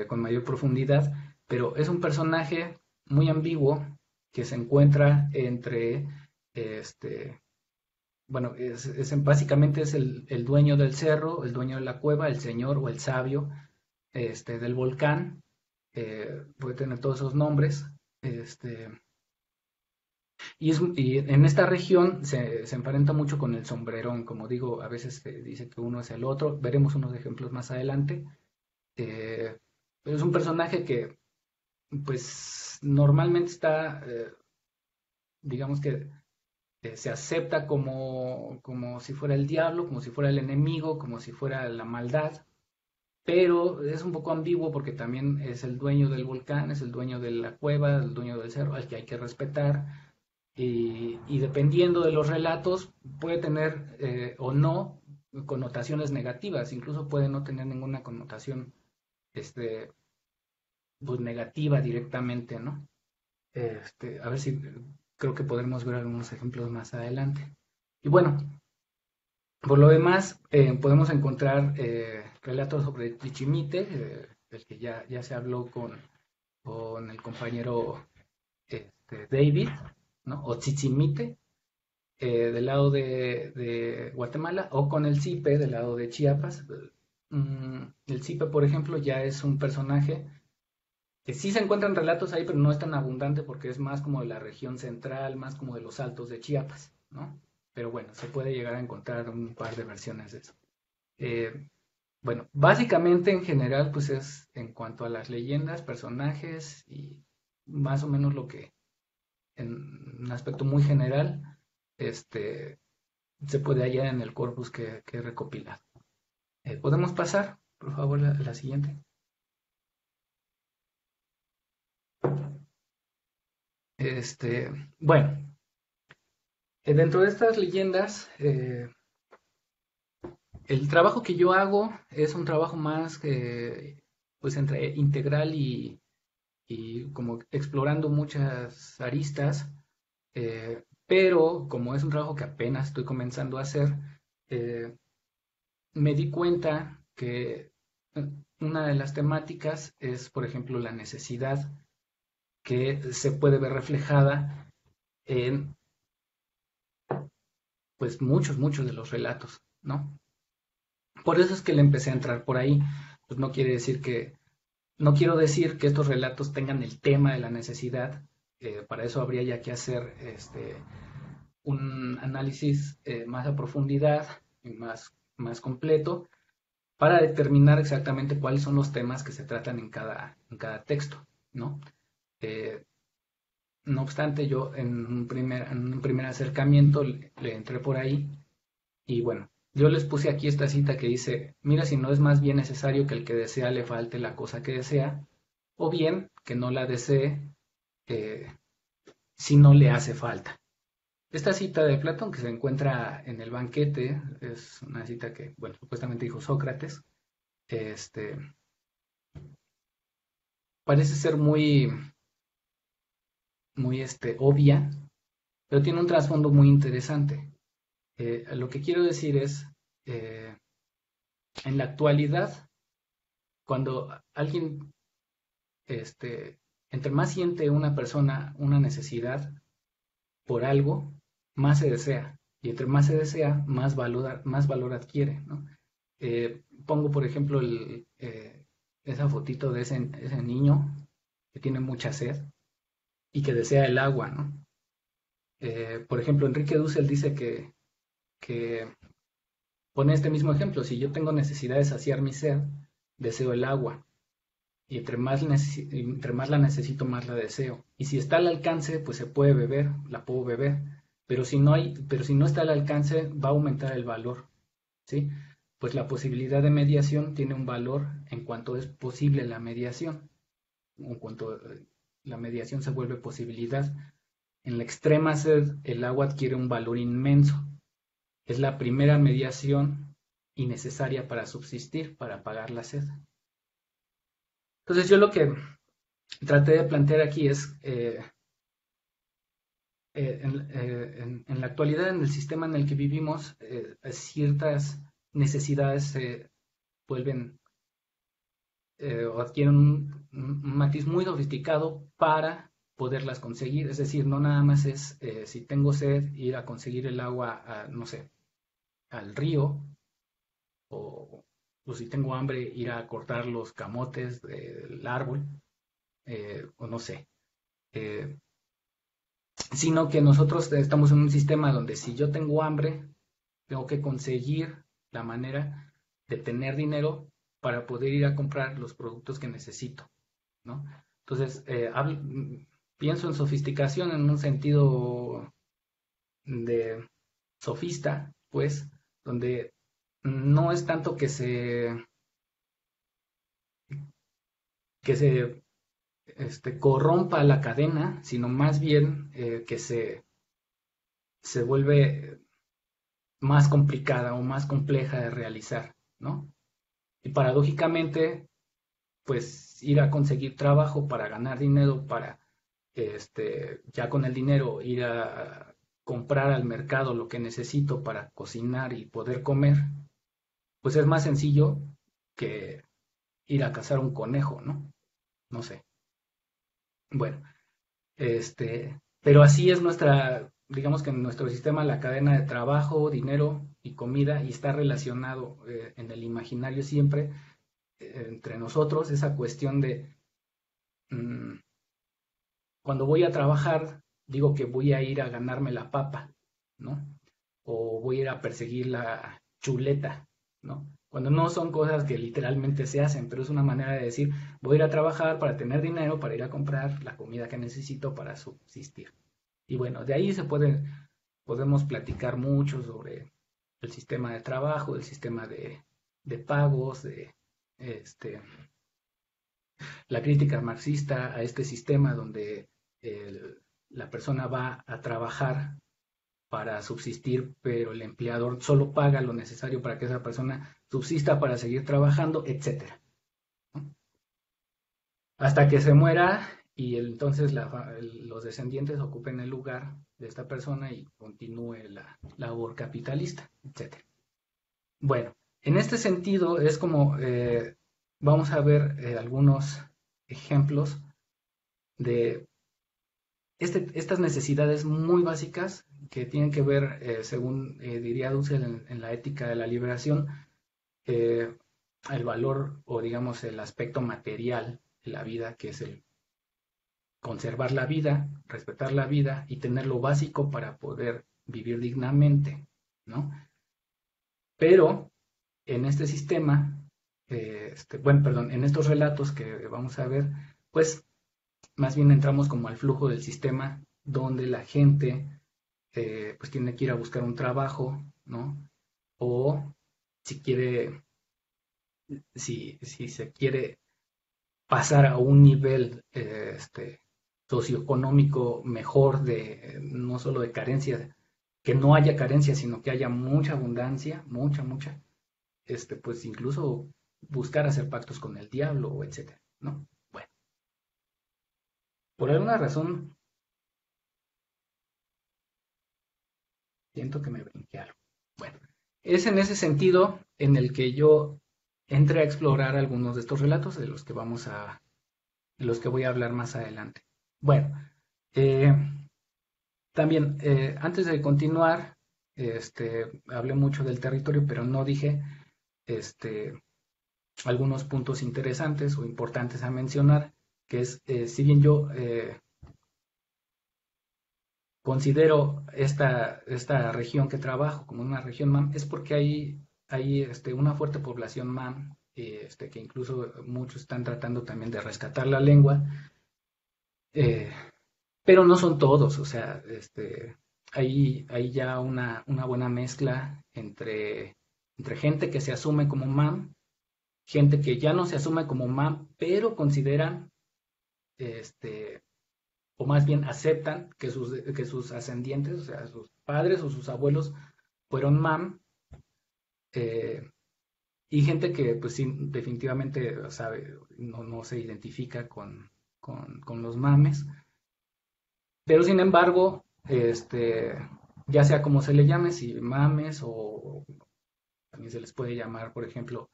con mayor profundidad, pero es un personaje muy ambiguo que se encuentra entre, este, bueno, básicamente es el dueño del cerro, el dueño de la cueva, el señor o el sabio del volcán, puede tener todos esos nombres, y en esta región se emparenta mucho con el sombrerón, como digo, a veces se dice que uno es el otro, veremos unos ejemplos más adelante. Pero es un personaje que, pues, normalmente está, digamos que se acepta como si fuera el diablo, como si fuera el enemigo, como si fuera la maldad, pero es un poco ambiguo porque también es el dueño del volcán, es el dueño de la cueva, el dueño del cerro, al que hay que respetar. Y dependiendo de los relatos puede tener o no connotaciones negativas, incluso puede no tener ninguna connotación este, pues negativa directamente, ¿no? A ver si creo que podremos ver algunos ejemplos más adelante. Y bueno, por lo demás, podemos encontrar relatos sobre Chichimite, del que ya se habló con el compañero David, ¿no? O Chichimite, del lado de Guatemala, o con el Zipe del lado de Chiapas. El Zipe, por ejemplo, ya es un personaje que sí se encuentran relatos ahí, pero no es tan abundante porque es más como de la región central, más como de los altos de Chiapas, ¿no? Pero bueno, se puede llegar a encontrar un par de versiones de eso. Eh, bueno, básicamente en general, pues es en cuanto a las leyendas, personajes y más o menos lo que, en un aspecto muy general, este, se puede hallar en el corpus que he recopilado. ¿Podemos pasar, por favor, a la siguiente? Bueno, dentro de estas leyendas, el trabajo que yo hago es un trabajo más pues entre integral y como explorando muchas aristas, pero como es un trabajo que apenas estoy comenzando a hacer, eh, me di cuenta que una de las temáticas es, por ejemplo, la necesidad que se puede ver reflejada en pues muchos de los relatos, ¿no? Por eso es que le empecé a entrar por ahí. Pues no quiero decir que estos relatos tengan el tema de la necesidad. Para eso habría ya que hacer un análisis más a profundidad y más completo para determinar exactamente cuáles son los temas que se tratan en cada texto, ¿no? Eh, no obstante, yo en un primer acercamiento le entré por ahí y bueno, yo les puse aquí esta cita que dice, mira si no es más bien necesario que el que desea le falte la cosa que desea, o bien que no la desee eh, si no le hace falta. Esta cita de Platón que se encuentra en el banquete es una cita que, bueno, supuestamente dijo Sócrates, este, parece ser muy obvia, pero tiene un trasfondo muy interesante. Lo que quiero decir es, eh, en la actualidad, cuando alguien, entre más siente una persona una necesidad por algo, más se desea. Y entre más se desea, más valor adquiere, ¿no? Pongo, por ejemplo, esa fotito de ese niño que tiene mucha sed y que desea el agua, ¿no? Por ejemplo, Enrique Dussel dice que pone este mismo ejemplo: si yo tengo necesidad de saciar mi sed, deseo el agua. Y entre más la necesito, más la deseo. Y si está al alcance, pues se puede beber, la puedo beber. Pero si no está al alcance, va a aumentar el valor, ¿sí? Pues la posibilidad de mediación tiene un valor en cuanto es posible la mediación, en cuanto la mediación se vuelve posibilidad. En la extrema sed, el agua adquiere un valor inmenso. Es la primera mediación y necesaria para subsistir, para apagar la sed. Entonces yo lo que traté de plantear aquí es, en la actualidad, en el sistema en el que vivimos, ciertas necesidades se vuelven o adquieren un matiz muy sofisticado para poderlas conseguir. Es decir, no nada más es, si tengo sed, ir a conseguir el agua, no sé, al río, o si tengo hambre, ir a cortar los camotes del árbol, o no sé. Sino que nosotros estamos en un sistema donde si yo tengo hambre, tengo que conseguir la manera de tener dinero para poder ir a comprar los productos que necesito, ¿no? Entonces, pienso en sofisticación en un sentido de sofista, pues, donde no es tanto que se corrompa la cadena, sino más bien que se vuelve más complicada o más compleja de realizar, ¿no? Y paradójicamente, pues ir a conseguir trabajo para ganar dinero, para ya con el dinero ir a comprar al mercado lo que necesito para cocinar y poder comer, pues es más sencillo que ir a cazar un conejo, ¿no? No sé. Bueno, pero así es digamos que en nuestro sistema, la cadena de trabajo, dinero y comida, y está relacionado en el imaginario siempre entre nosotros esa cuestión de mm, cuando voy a trabajar, digo que voy a ir a ganarme la papa, ¿no? O voy a ir a perseguir la chuleta, ¿no? Cuando no son cosas que literalmente se hacen, pero es una manera de decir, voy a ir a trabajar para tener dinero, para ir a comprar la comida que necesito para subsistir. Y bueno, de ahí podemos platicar mucho sobre el sistema de trabajo, el sistema de pagos, este, la crítica marxista a este sistema donde la persona va a trabajar para subsistir, pero el empleador solo paga lo necesario para que esa persona subsista para seguir trabajando, etcétera, ¿no? Hasta que se muera y entonces los descendientes ocupen el lugar de esta persona y continúe la labor capitalista, etcétera. Bueno, en este sentido es como vamos a ver algunos ejemplos de estas necesidades muy básicas que tienen que ver, según diría Dussel en la ética de la liberación, eh, el valor o digamos el aspecto material de la vida, que es el conservar la vida, respetar la vida y tener lo básico para poder vivir dignamente, ¿no? Pero en este sistema, bueno, perdón, en estos relatos que vamos a ver, pues más bien entramos como al flujo del sistema donde la gente pues tiene que ir a buscar un trabajo, ¿no? O si quiere, si se quiere pasar a un nivel socioeconómico mejor no solo de carencia, que no haya carencia, sino que haya mucha abundancia, mucha, pues incluso buscar hacer pactos con el diablo, etcétera, ¿no? Bueno, por alguna razón siento que me brinqué algo. Bueno, es en ese sentido en el que yo entré a explorar algunos de estos relatos de los que voy a hablar más adelante. Bueno, eh, también antes de continuar, hablé mucho del territorio, pero no dije algunos puntos interesantes o importantes a mencionar, que es, si bien yo considero esta región que trabajo como una región MAM, es porque hay una fuerte población MAM, que incluso muchos están tratando también de rescatar la lengua, eh, pero no son todos, o sea, hay ya una buena mezcla entre gente que se asume como MAM, gente que ya no se asume como MAM, pero consideran, este, o más bien aceptan que sus ascendientes, o sea, sus padres o sus abuelos fueron MAM, eh, y gente que pues sí, definitivamente sabe, no se identifica con los mames, pero sin embargo, ya sea como se le llame, si mames o también se les puede llamar, por ejemplo,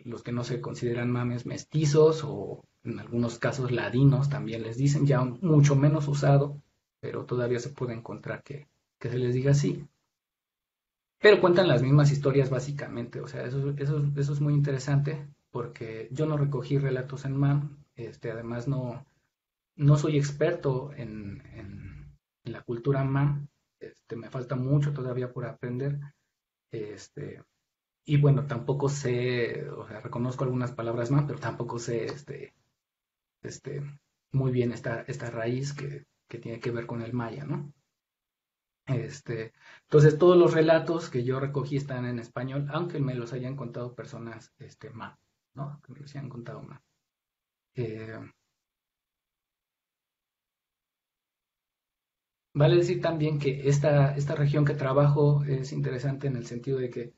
los que no se consideran mames mestizos o en algunos casos ladinos también les dicen, ya mucho menos usado, pero todavía se puede encontrar que se les diga así. Pero cuentan las mismas historias básicamente, o sea, eso es muy interesante porque yo no recogí relatos en MAM, además no soy experto en la cultura MAM, me falta mucho todavía por aprender, este, y bueno, tampoco sé, o sea, reconozco algunas palabras MAM, pero tampoco sé este, muy bien esta raíz que tiene que ver con el maya, ¿no? Entonces todos los relatos que yo recogí están en español, aunque me los hayan contado personas MAM, ¿no? Que me los hayan contado MAM. Eh, Vale decir también que esta región que trabajo es interesante en el sentido de que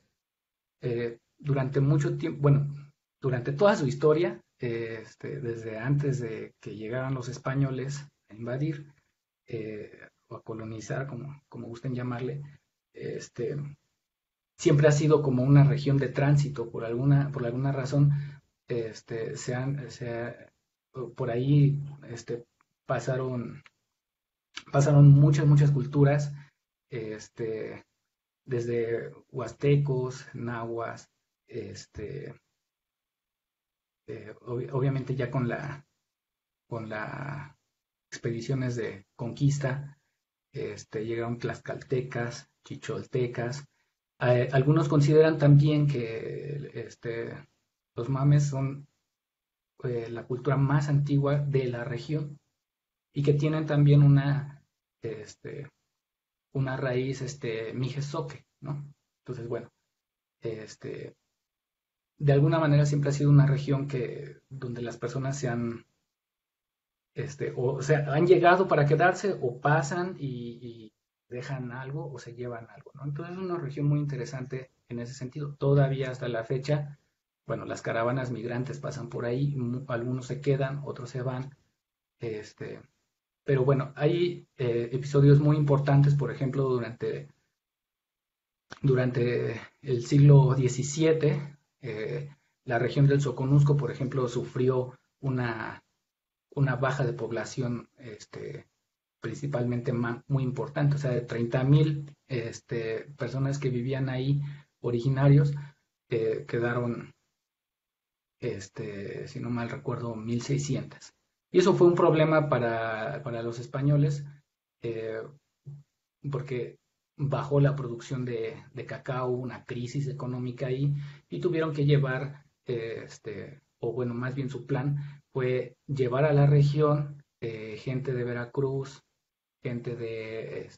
durante mucho tiempo, bueno, durante toda su historia, desde antes de que llegaran los españoles a invadir o a colonizar, como gusten llamarle, este, siempre ha sido como una región de tránsito por alguna razón, por ahí pasaron, pasaron muchas culturas, este, desde huastecos, nahuas, este, obviamente ya con la expediciones de conquista, llegaron tlaxcaltecas, chicholtecas. Algunos consideran también que los mames son la cultura más antigua de la región y que tienen también este, una raíz mijezoque, ¿no? Entonces, bueno, este, de alguna manera siempre ha sido una región donde las personas o sea, han llegado para quedarse o pasan y dejan algo o se llevan algo, ¿no? Entonces es una región muy interesante en ese sentido. Todavía hasta la fecha, bueno, las caravanas migrantes pasan por ahí, algunos se quedan, otros se van, este, pero bueno, hay episodios muy importantes, por ejemplo, durante el siglo XVII, la región del Soconusco, por ejemplo, sufrió una baja de población, principalmente muy importante, o sea, de 30,000 personas que vivían ahí originarios, quedaron, si no mal recuerdo, 1,600. Y eso fue un problema para los españoles, eh, porque bajó la producción de cacao, una crisis económica ahí, y tuvieron que llevar, o bueno, más bien su plan fue llevar a la región gente de Veracruz, gente de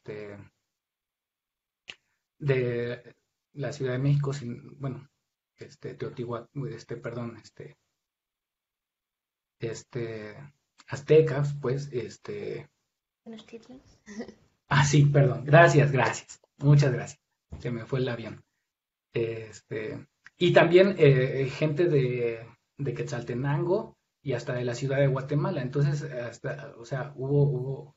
la Ciudad de México, bueno, Teotihuacán, perdón, este, aztecas, pues, sí, perdón, gracias, muchas gracias, se me fue el avión. Y también gente de Quetzaltenango y hasta de la ciudad de Guatemala. Entonces, o sea, hubo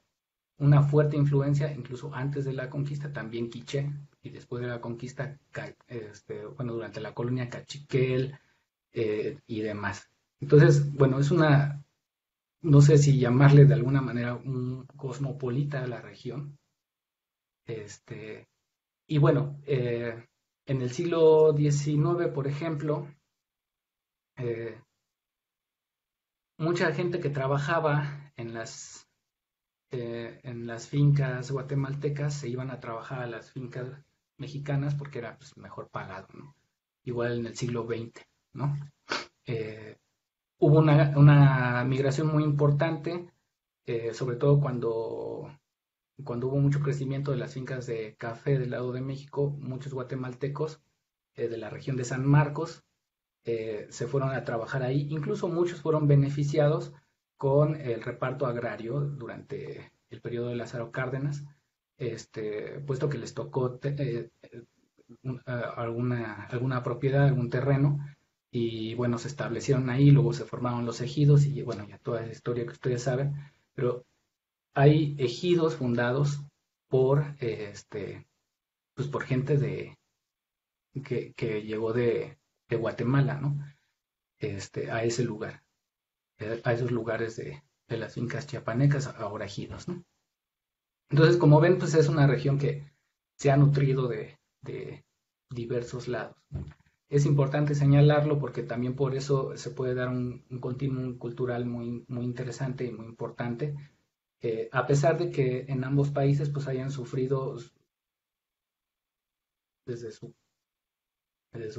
una fuerte influencia, incluso antes de la conquista, también quiché, y después de la conquista, bueno, durante la colonia cachiquel y demás. Entonces, bueno, no sé si llamarle de alguna manera un cosmopolita a la región. Y bueno, En el siglo XIX, por ejemplo, eh, mucha gente que trabajaba en las fincas guatemaltecas se iban a trabajar a las fincas mexicanas porque era pues, mejor pagado, ¿no? Igual en el siglo XX, ¿no? Eh, Hubo una migración muy importante, sobre todo cuando hubo mucho crecimiento de las fincas de café del lado de México, muchos guatemaltecos de la región de San Marcos se fueron a trabajar ahí. Incluso muchos fueron beneficiados con el reparto agrario durante el periodo de Lázaro Cárdenas, puesto que les tocó alguna propiedad, algún terreno, y bueno, se establecieron ahí, luego se formaron los ejidos, y bueno, ya toda esa historia que ustedes saben, pero hay ejidos fundados por, pues por gente que llegó de Guatemala, ¿no? A ese lugar, a esos lugares de las fincas chiapanecas, ahora ejidos, ¿no? Entonces, como ven, pues es una región que se ha nutrido de diversos lados. Es importante señalarlo porque también por eso se puede dar un continuum cultural muy interesante y muy importante, a pesar de que en ambos países pues hayan sufrido desde su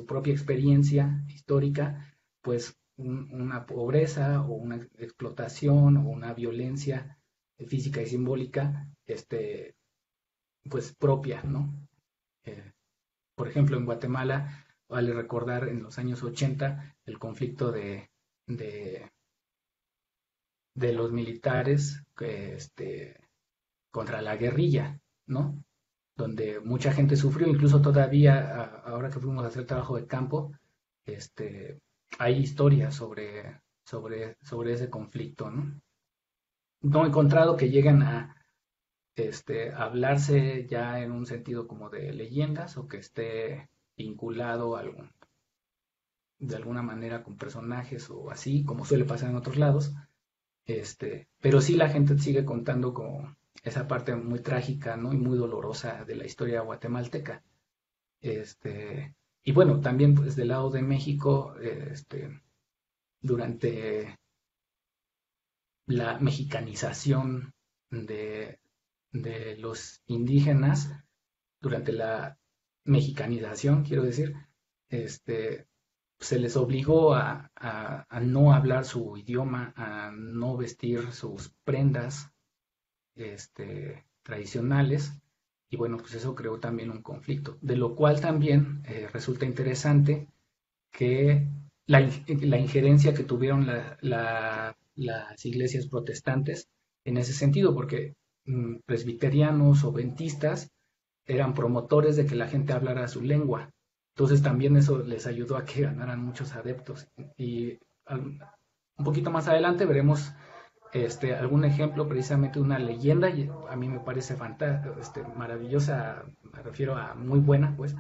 propia experiencia histórica, pues una pobreza o una explotación o una violencia física y simbólica, pues propia, ¿no? Eh, por ejemplo, en Guatemala, vale recordar en los años 80 el conflicto de, de los militares contra la guerrilla, ¿no? Donde mucha gente sufrió, incluso todavía, ahora que fuimos a hacer trabajo de campo, hay historias sobre ese conflicto, ¿no? No he encontrado que lleguen a hablarse ya en un sentido como de leyendas o que esté vinculado a de alguna manera con personajes o así, como suele pasar en otros lados, pero sí la gente sigue contando como esa parte muy trágica, ¿no? Y muy dolorosa de la historia guatemalteca. Y bueno, también pues del lado de México, durante la mexicanización de, de los indígenas, durante la mexicanización, quiero decir, este, se les obligó a no hablar su idioma, a no vestir sus prendas tradicionales, y bueno, pues eso creó también un conflicto, de lo cual también resulta interesante que la injerencia que tuvieron las iglesias protestantes en ese sentido, porque presbiterianos o ventistas eran promotores de que la gente hablara su lengua. Entonces también eso les ayudó a que ganaran muchos adeptos. Y un poquito más adelante veremos algún ejemplo precisamente de una leyenda, y a mí me parece maravillosa, me refiero a muy buena, pues,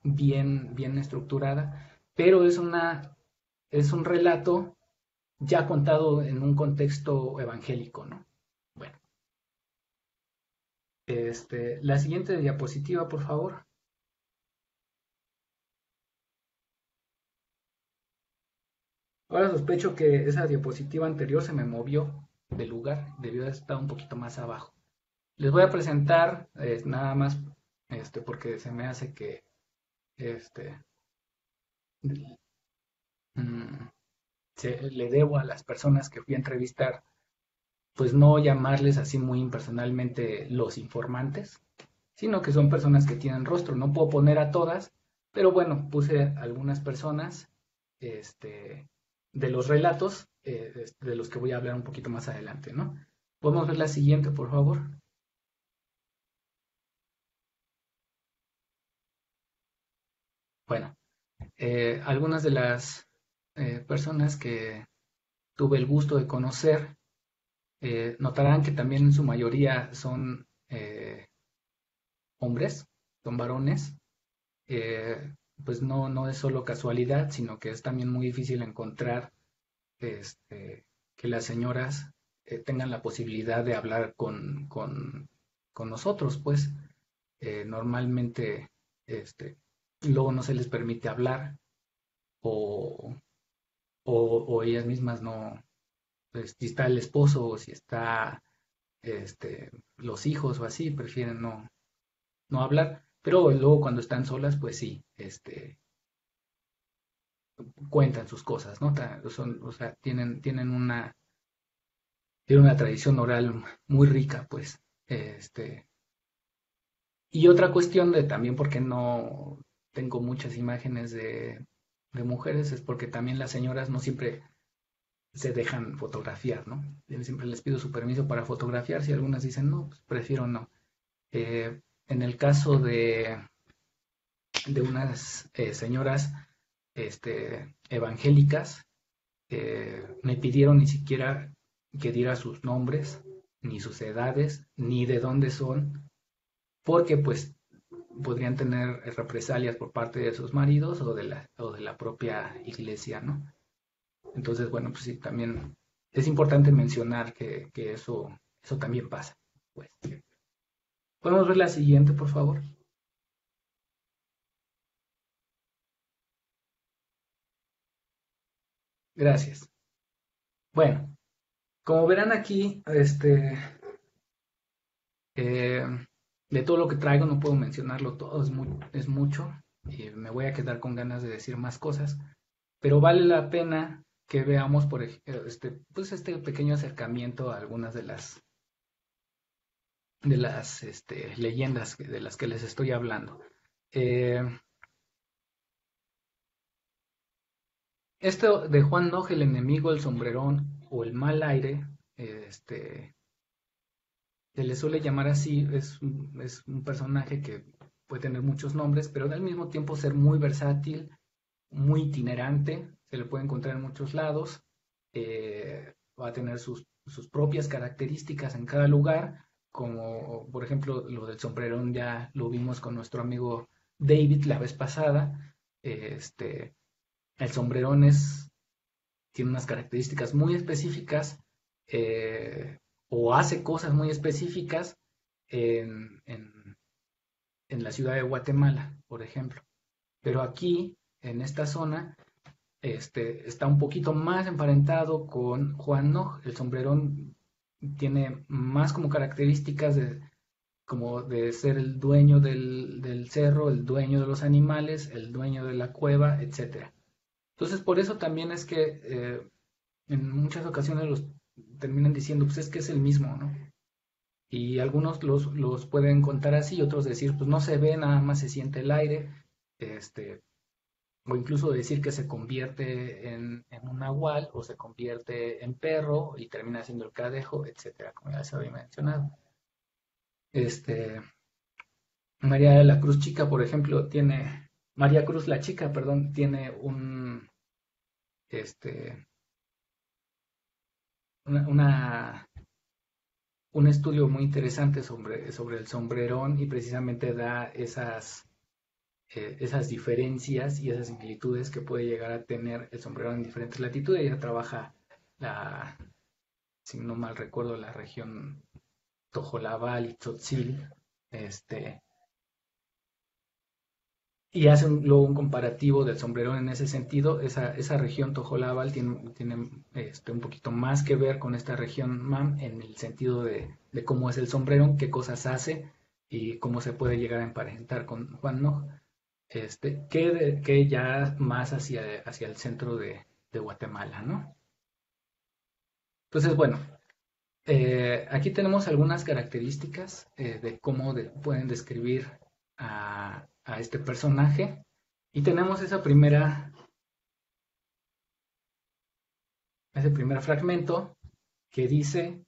bien estructurada, pero es un relato ya contado en un contexto evangélico, ¿no? Bueno, la siguiente diapositiva, por favor. Ahora sospecho que esa diapositiva anterior se me movió de lugar, debió de estar un poquito más abajo. Les voy a presentar nada más porque se me hace que este, mm, le debo a las personas que fui a entrevistar, pues no llamarles así muy impersonalmente los informantes, sino que son personas que tienen rostro. No puedo poner a todas, pero bueno, puse algunas personas de los relatos de los que voy a hablar un poquito más adelante, ¿no? Podemos ver la siguiente, por favor. Bueno, algunas de las personas que tuve el gusto de conocer notarán que también en su mayoría son hombres, son varones. Eh, pues no es solo casualidad, sino que es también muy difícil encontrar que las señoras tengan la posibilidad de hablar con nosotros, pues normalmente luego no se les permite hablar o, o ellas mismas no, pues, si está el esposo o si está los hijos o así, prefieren no hablar, pero luego cuando están solas, pues sí, cuentan sus cosas, ¿no? O sea, tienen una tradición oral muy rica, pues. Y otra cuestión de también porque no tengo muchas imágenes de mujeres es porque también las señoras no siempre se dejan fotografiar, ¿no? Yo siempre les pido su permiso para fotografiar, si algunas dicen no, pues prefiero no. En el caso de unas señoras evangélicas, me pidieron ni siquiera que diera sus nombres, ni sus edades, ni de dónde son, porque pues podrían tener represalias por parte de sus maridos o de la propia iglesia, ¿no? Entonces, bueno, pues sí, también es importante mencionar que eso también pasa. Pues. ¿Podemos ver la siguiente, por favor? Gracias. Bueno, como verán aquí, eh, de todo lo que traigo no puedo mencionarlo todo, es mucho y me voy a quedar con ganas de decir más cosas, pero vale la pena que veamos por pues este pequeño acercamiento a algunas de las leyendas de las que les estoy hablando. Eh, Esto de Juan Nog, el enemigo, el sombrerón o el mal aire, se le suele llamar así, es un personaje que puede tener muchos nombres, pero al mismo tiempo ser muy versátil, muy itinerante, se le puede encontrar en muchos lados, va a tener sus propias características en cada lugar, como por ejemplo lo del sombrerón ya lo vimos con nuestro amigo David la vez pasada. El sombrerón tiene unas características muy específicas, o hace cosas muy específicas en la ciudad de Guatemala, por ejemplo. Pero aquí, en esta zona, está un poquito más emparentado con Juan Nog. El sombrerón tiene más como características como de ser el dueño del cerro, el dueño de los animales, el dueño de la cueva, etcétera. Entonces, por eso también es que en muchas ocasiones los terminan diciendo, pues es que es el mismo, ¿no? Y algunos los pueden contar así, otros decir, pues no se ve, nada más se siente el aire, este, o incluso decir que se convierte en un nahual o se convierte en perro y termina siendo el cadejo, etcétera, como ya se había mencionado. Este, María de la Cruz Chica, por ejemplo, María Cruz la Chica, perdón, tiene este, una un estudio muy interesante sobre el sombrerón y precisamente da esas diferencias y esas similitudes que puede llegar a tener el sombrerón en diferentes latitudes. Ella trabaja, si no mal recuerdo, la región Tojolabal y Tzotzil, este, y hace luego un comparativo del sombrerón en ese sentido. Esa región Tojolabal tiene un poquito más que ver con esta región MAM en el sentido de cómo es el sombrerón, qué cosas hace y cómo se puede llegar a emparentar con Juan Nog, que ya más hacia el centro de Guatemala, ¿no? Entonces, bueno, aquí tenemos algunas características de cómo pueden describir a este personaje. Y tenemos ese primer fragmento que dice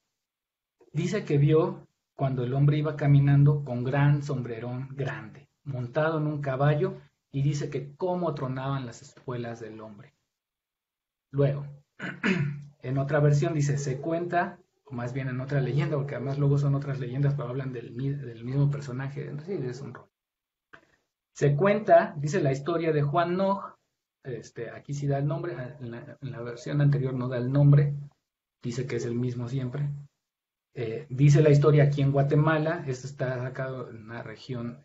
que vio cuando el hombre iba caminando con gran sombrerón grande, montado en un caballo, y dice que cómo tronaban las espuelas del hombre. Luego, en otra versión dice, se cuenta, o más bien en otra leyenda, porque además luego son otras leyendas, pero hablan del mismo personaje, sí, es un rol. Se cuenta, dice la historia de Juan Nog, aquí sí da el nombre, en la versión anterior no da el nombre, dice que es el mismo siempre. Dice la historia aquí en Guatemala, esto está sacado en una región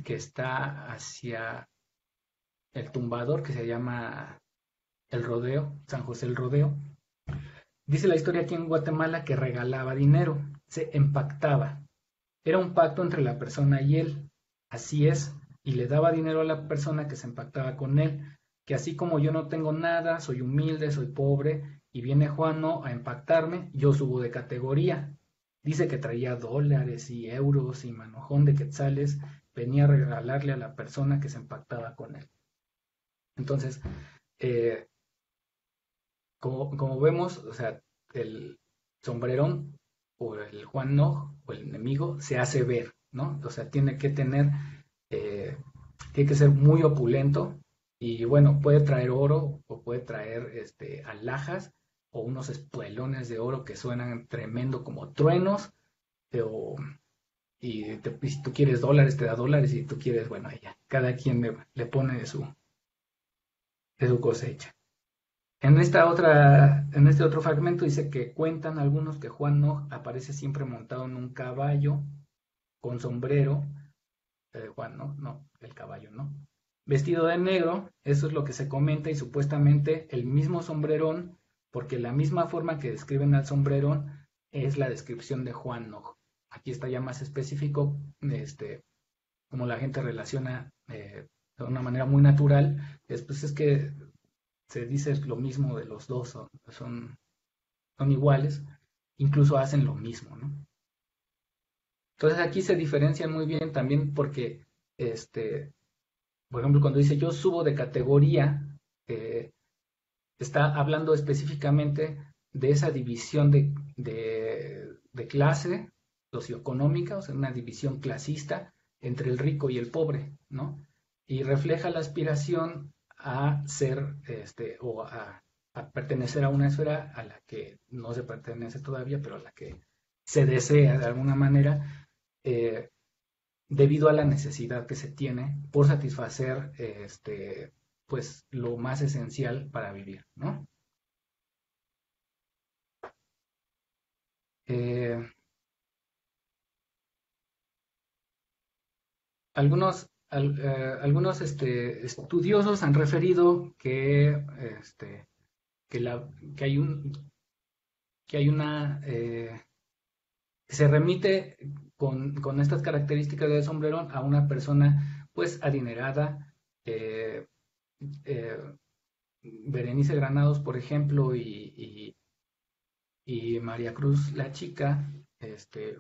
que está hacia el tumbador, que se llama el Rodeo, San José el Rodeo. Dice la historia aquí en Guatemala que regalaba dinero, se empactaba. Era un pacto entre la persona y él. Así es, y le daba dinero a la persona que se empactaba con él, que así como yo no tengo nada, soy humilde, soy pobre, y viene Juano a empactarme, yo subo de categoría. Dice que traía dólares y euros y manojón de quetzales, venía a regalarle a la persona que se empactaba con él. Entonces, eh, como vemos, o sea, el sombrerón o el Juan Nog o el enemigo se hace ver, ¿no? O sea, eh, tiene que ser muy opulento y bueno, puede traer oro o puede traer alhajas o unos espuelones de oro que suenan tremendo como truenos, o, y si tú quieres dólares, te da dólares, y si tú quieres, bueno, ya, cada quien le pone de su cosecha. En este otro fragmento dice que cuentan algunos que Juan Nog aparece siempre montado en un caballo con sombrero, Juan, no, el caballo, ¿no? Vestido de negro, eso es lo que se comenta y supuestamente el mismo sombrerón, porque la misma forma que describen al sombrerón es la descripción de Juan Nog. Aquí está ya más específico, como la gente relaciona de una manera muy natural. Después es que se dice lo mismo de los dos, son iguales, incluso hacen lo mismo, ¿no? Entonces aquí se diferencian muy bien también porque, por ejemplo, cuando dice yo subo de categoría, eh, está hablando específicamente de esa división de clase socioeconómica, o sea, una división clasista entre el rico y el pobre, ¿no? Y refleja la aspiración a ser, a pertenecer a una esfera a la que no se pertenece todavía, pero a la que se desea de alguna manera, eh, debido a la necesidad que se tiene por satisfacer, pues, lo más esencial para vivir, ¿no? Eh, algunos estudiosos han referido que, la, que hay un, que hay una, que se remite con estas características del sombrerón a una persona pues adinerada, eh, eh, Berenice Granados, por ejemplo, y María Cruz la chica,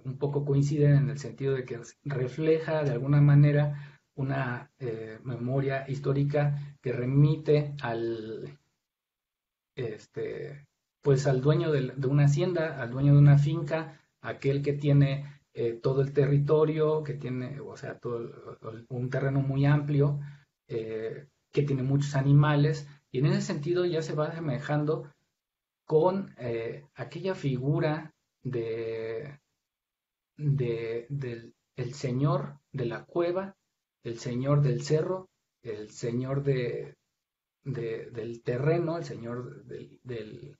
un poco coinciden en el sentido de que refleja de alguna manera una memoria histórica que remite este, pues al dueño de una hacienda, al dueño de una finca, aquel que tiene todo el territorio, que tiene, o sea, un terreno muy amplio, que tiene muchos animales, y en ese sentido ya se va asemejando con aquella figura de, del el señor de la cueva, el señor del cerro, el señor del terreno, el señor de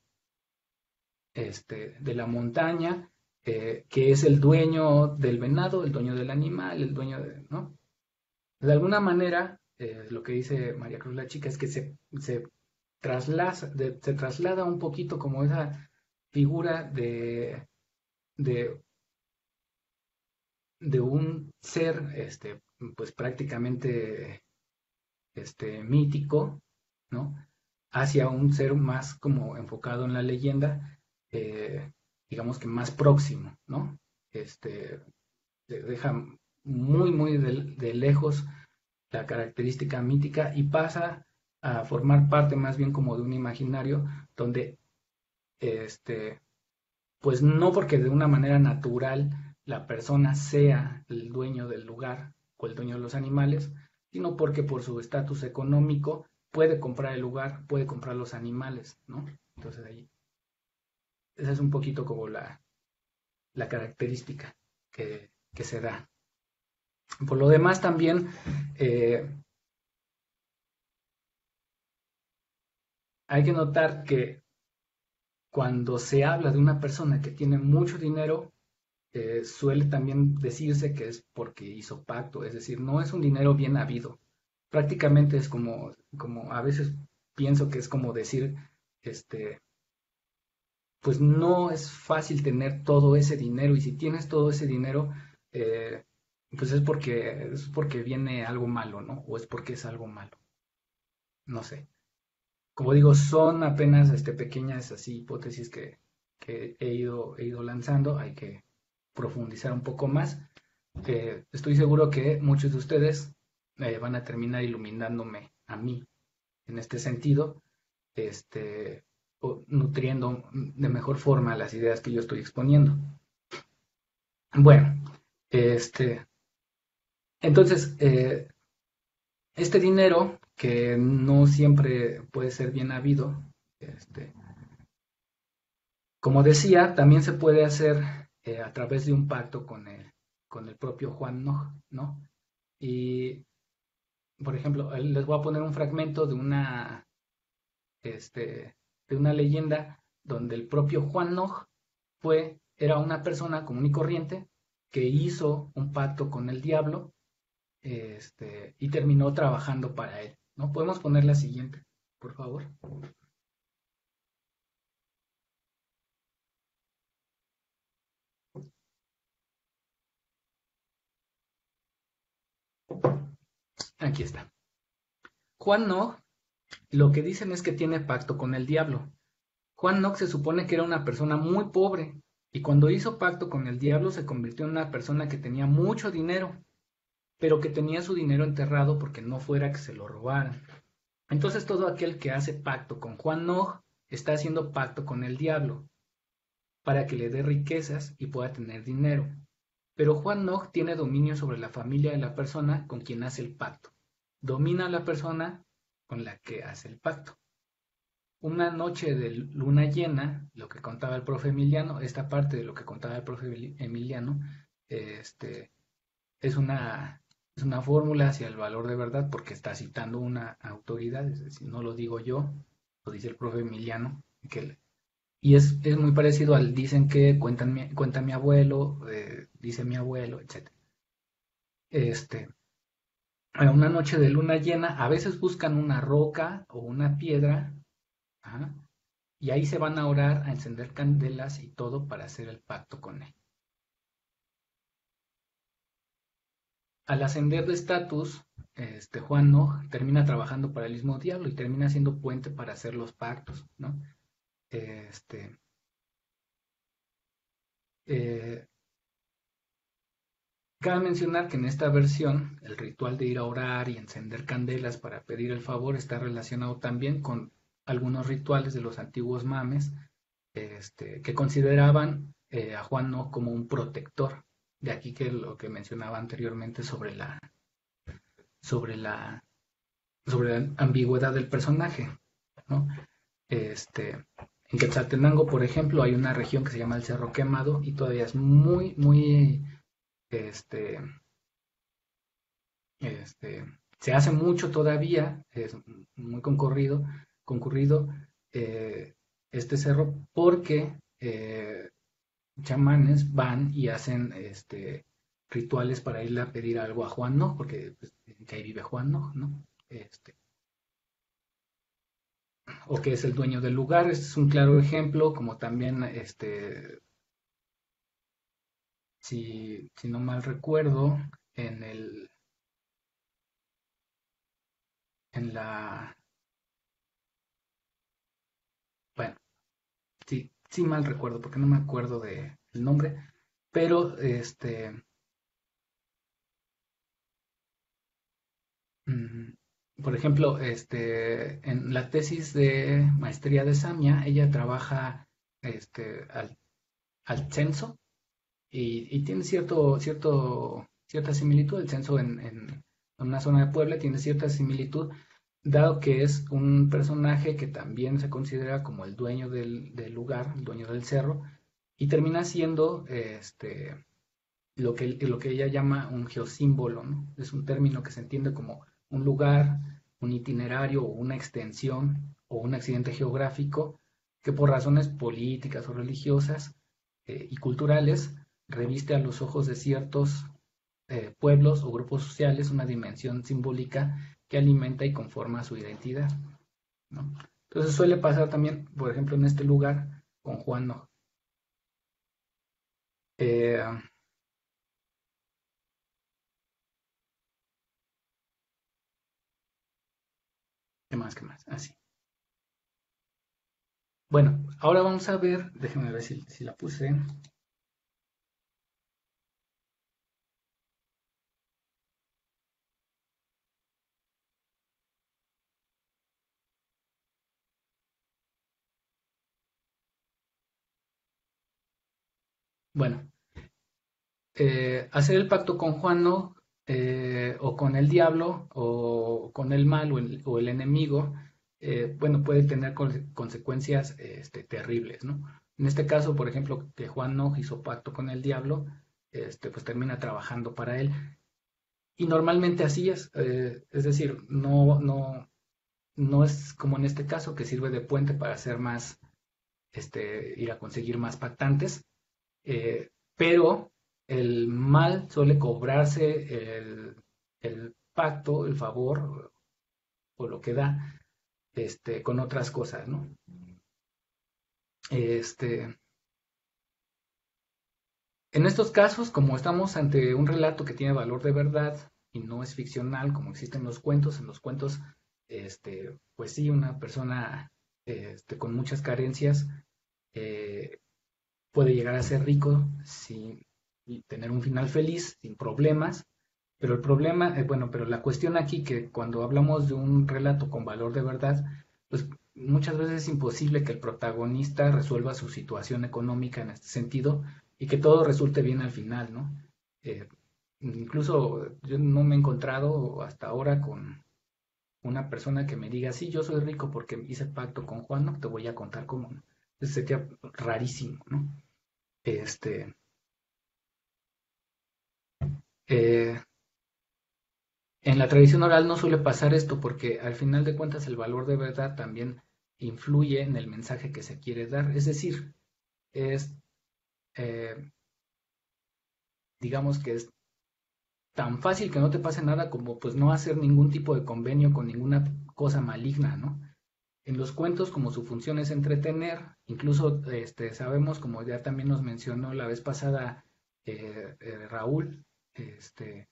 la montaña, que es el dueño del venado, el dueño del animal, el dueño de, ¿no? De alguna manera, lo que dice María Cruz la chica es que se traslada un poquito como esa figura de, de un ser, pues prácticamente, mítico, ¿no? Hacia un ser más como enfocado en la leyenda, eh, digamos que más próximo, ¿no? Deja muy de lejos la característica mítica y pasa a formar parte más bien como de un imaginario donde, este, pues no porque de una manera natural la persona sea el dueño del lugar o el dueño de los animales, sino porque por su estatus económico puede comprar el lugar, puede comprar los animales, ¿no? Entonces ahí, esa es un poquito como la característica que se da. Por lo demás también, eh, hay que notar que cuando se habla de una persona que tiene mucho dinero, suele también decirse que es porque hizo pacto, es decir, no es un dinero bien habido. Prácticamente es como a veces pienso que es como decir, este, pues no es fácil tener todo ese dinero y si tienes todo ese dinero, eh, pues es porque viene algo malo, ¿no? O es porque es algo malo, no sé. Como digo, son apenas pequeñas así hipótesis que he ido lanzando, hay que profundizar un poco más. Estoy seguro que muchos de ustedes van a terminar iluminándome a mí en este sentido, este, o nutriendo de mejor forma las ideas que yo estoy exponiendo. Bueno, este, entonces, este dinero que no siempre puede ser bien habido, este, como decía, también se puede hacer a través de un pacto con el propio Juan Nog, ¿no? Y, por ejemplo, les voy a poner un fragmento de una leyenda donde el propio Juan Nog era una persona común y corriente que hizo un pacto con el diablo, y terminó trabajando para él, ¿no? Podemos poner la siguiente, por favor. Aquí está. Juan Nog, lo que dicen es que tiene pacto con el diablo. Juan Nog se supone que era una persona muy pobre y cuando hizo pacto con el diablo se convirtió en una persona que tenía mucho dinero, pero que tenía su dinero enterrado porque no fuera que se lo robaran. Entonces todo aquel que hace pacto con Juan Nog está haciendo pacto con el diablo para que le dé riquezas y pueda tener dinero. Pero Juan Nog tiene dominio sobre la familia de la persona con quien hace el pacto. Domina a la persona con la que hace el pacto. Una noche de luna llena, lo que contaba el profe Emiliano, esta parte de lo que contaba el profe Emiliano, es una fórmula hacia el valor de verdad porque está citando una autoridad, es decir, no lo digo yo, lo dice el profe Emiliano, y es muy parecido al dicen que cuenta mi abuelo, dice mi abuelo, etc. Este, a una noche de luna llena, a veces buscan una roca o una piedra, ajá, y ahí se van a orar, a encender candelas y todo para hacer el pacto con él. Al ascender de estatus, Juan no termina trabajando para el mismo diablo y termina siendo puente para hacer los pactos, ¿no? Este, eh, Cabe mencionar que en esta versión el ritual de ir a orar y encender candelas para pedir el favor está relacionado también con algunos rituales de los antiguos mames, que consideraban a Juan no como un protector. De aquí que lo que mencionaba anteriormente sobre la, sobre la ambigüedad del personaje, ¿no? En Quetzaltenango, por ejemplo, hay una región que se llama el Cerro Quemado y todavía es muy, muy, este, se hace mucho todavía, es muy concurrido este cerro porque chamanes van y hacen rituales para irle a pedir algo a Juan, ¿no? Porque pues, que ahí vive Juan, ¿no? O que es el dueño del lugar, este es un claro ejemplo, como también, si no mal recuerdo, en el, en la, bueno, sí mal recuerdo, porque no me acuerdo del nombre, pero por ejemplo, en la tesis de maestría de Samia, ella trabaja al censo y tiene cierta similitud. El censo en una zona de Puebla tiene cierta similitud, dado que es un personaje que también se considera como el dueño del lugar, el dueño del cerro, y termina siendo lo que ella llama un geosímbolo, ¿no? Es un término que se entiende como un lugar, un itinerario o una extensión o un accidente geográfico que por razones políticas o religiosas y culturales reviste a los ojos de ciertos pueblos o grupos sociales una dimensión simbólica que alimenta y conforma su identidad, ¿no? Entonces suele pasar también, por ejemplo, en este lugar con Juan No. Eh, ¿Qué más? ¿Qué más? Así. Bueno, ahora vamos a ver, déjenme ver si la puse. Bueno, hacer el pacto con Juan No, o con el diablo, o con el mal, o el enemigo, bueno, puede tener consecuencias terribles, ¿no? En este caso, por ejemplo, que Juan No hizo pacto con el diablo, pues termina trabajando para él. Y normalmente así es decir, no es como en este caso que sirve de puente para hacer más, ir a conseguir más pactantes, pero el mal suele cobrarse el pacto, el favor o lo que da, con otras cosas, ¿no? Este, en estos casos, como estamos ante un relato que tiene valor de verdad y no es ficcional, como existen en los cuentos, pues sí, una persona con muchas carencias eh, puede llegar a ser rico sin y tener un final feliz, sin problemas, pero el problema, bueno, pero la cuestión aquí que cuando hablamos de un relato con valor de verdad, pues muchas veces es imposible que el protagonista resuelva su situación económica en este sentido y que todo resulte bien al final, ¿no? Eh, Incluso yo no me he encontrado hasta ahora con una persona que me diga, sí, yo soy rico porque hice pacto con Juan, no te voy a contar cómo, ¿no? Entonces sería rarísimo, ¿no? Este, eh, En la tradición oral no suele pasar esto porque al final de cuentas el valor de verdad también influye en el mensaje que se quiere dar. Es decir, es, eh, digamos que es tan fácil que no te pase nada como pues no hacer ningún tipo de convenio con ninguna cosa maligna, ¿no? En los cuentos, como su función es entretener, incluso sabemos, como ya también nos mencionó la vez pasada Raúl, este,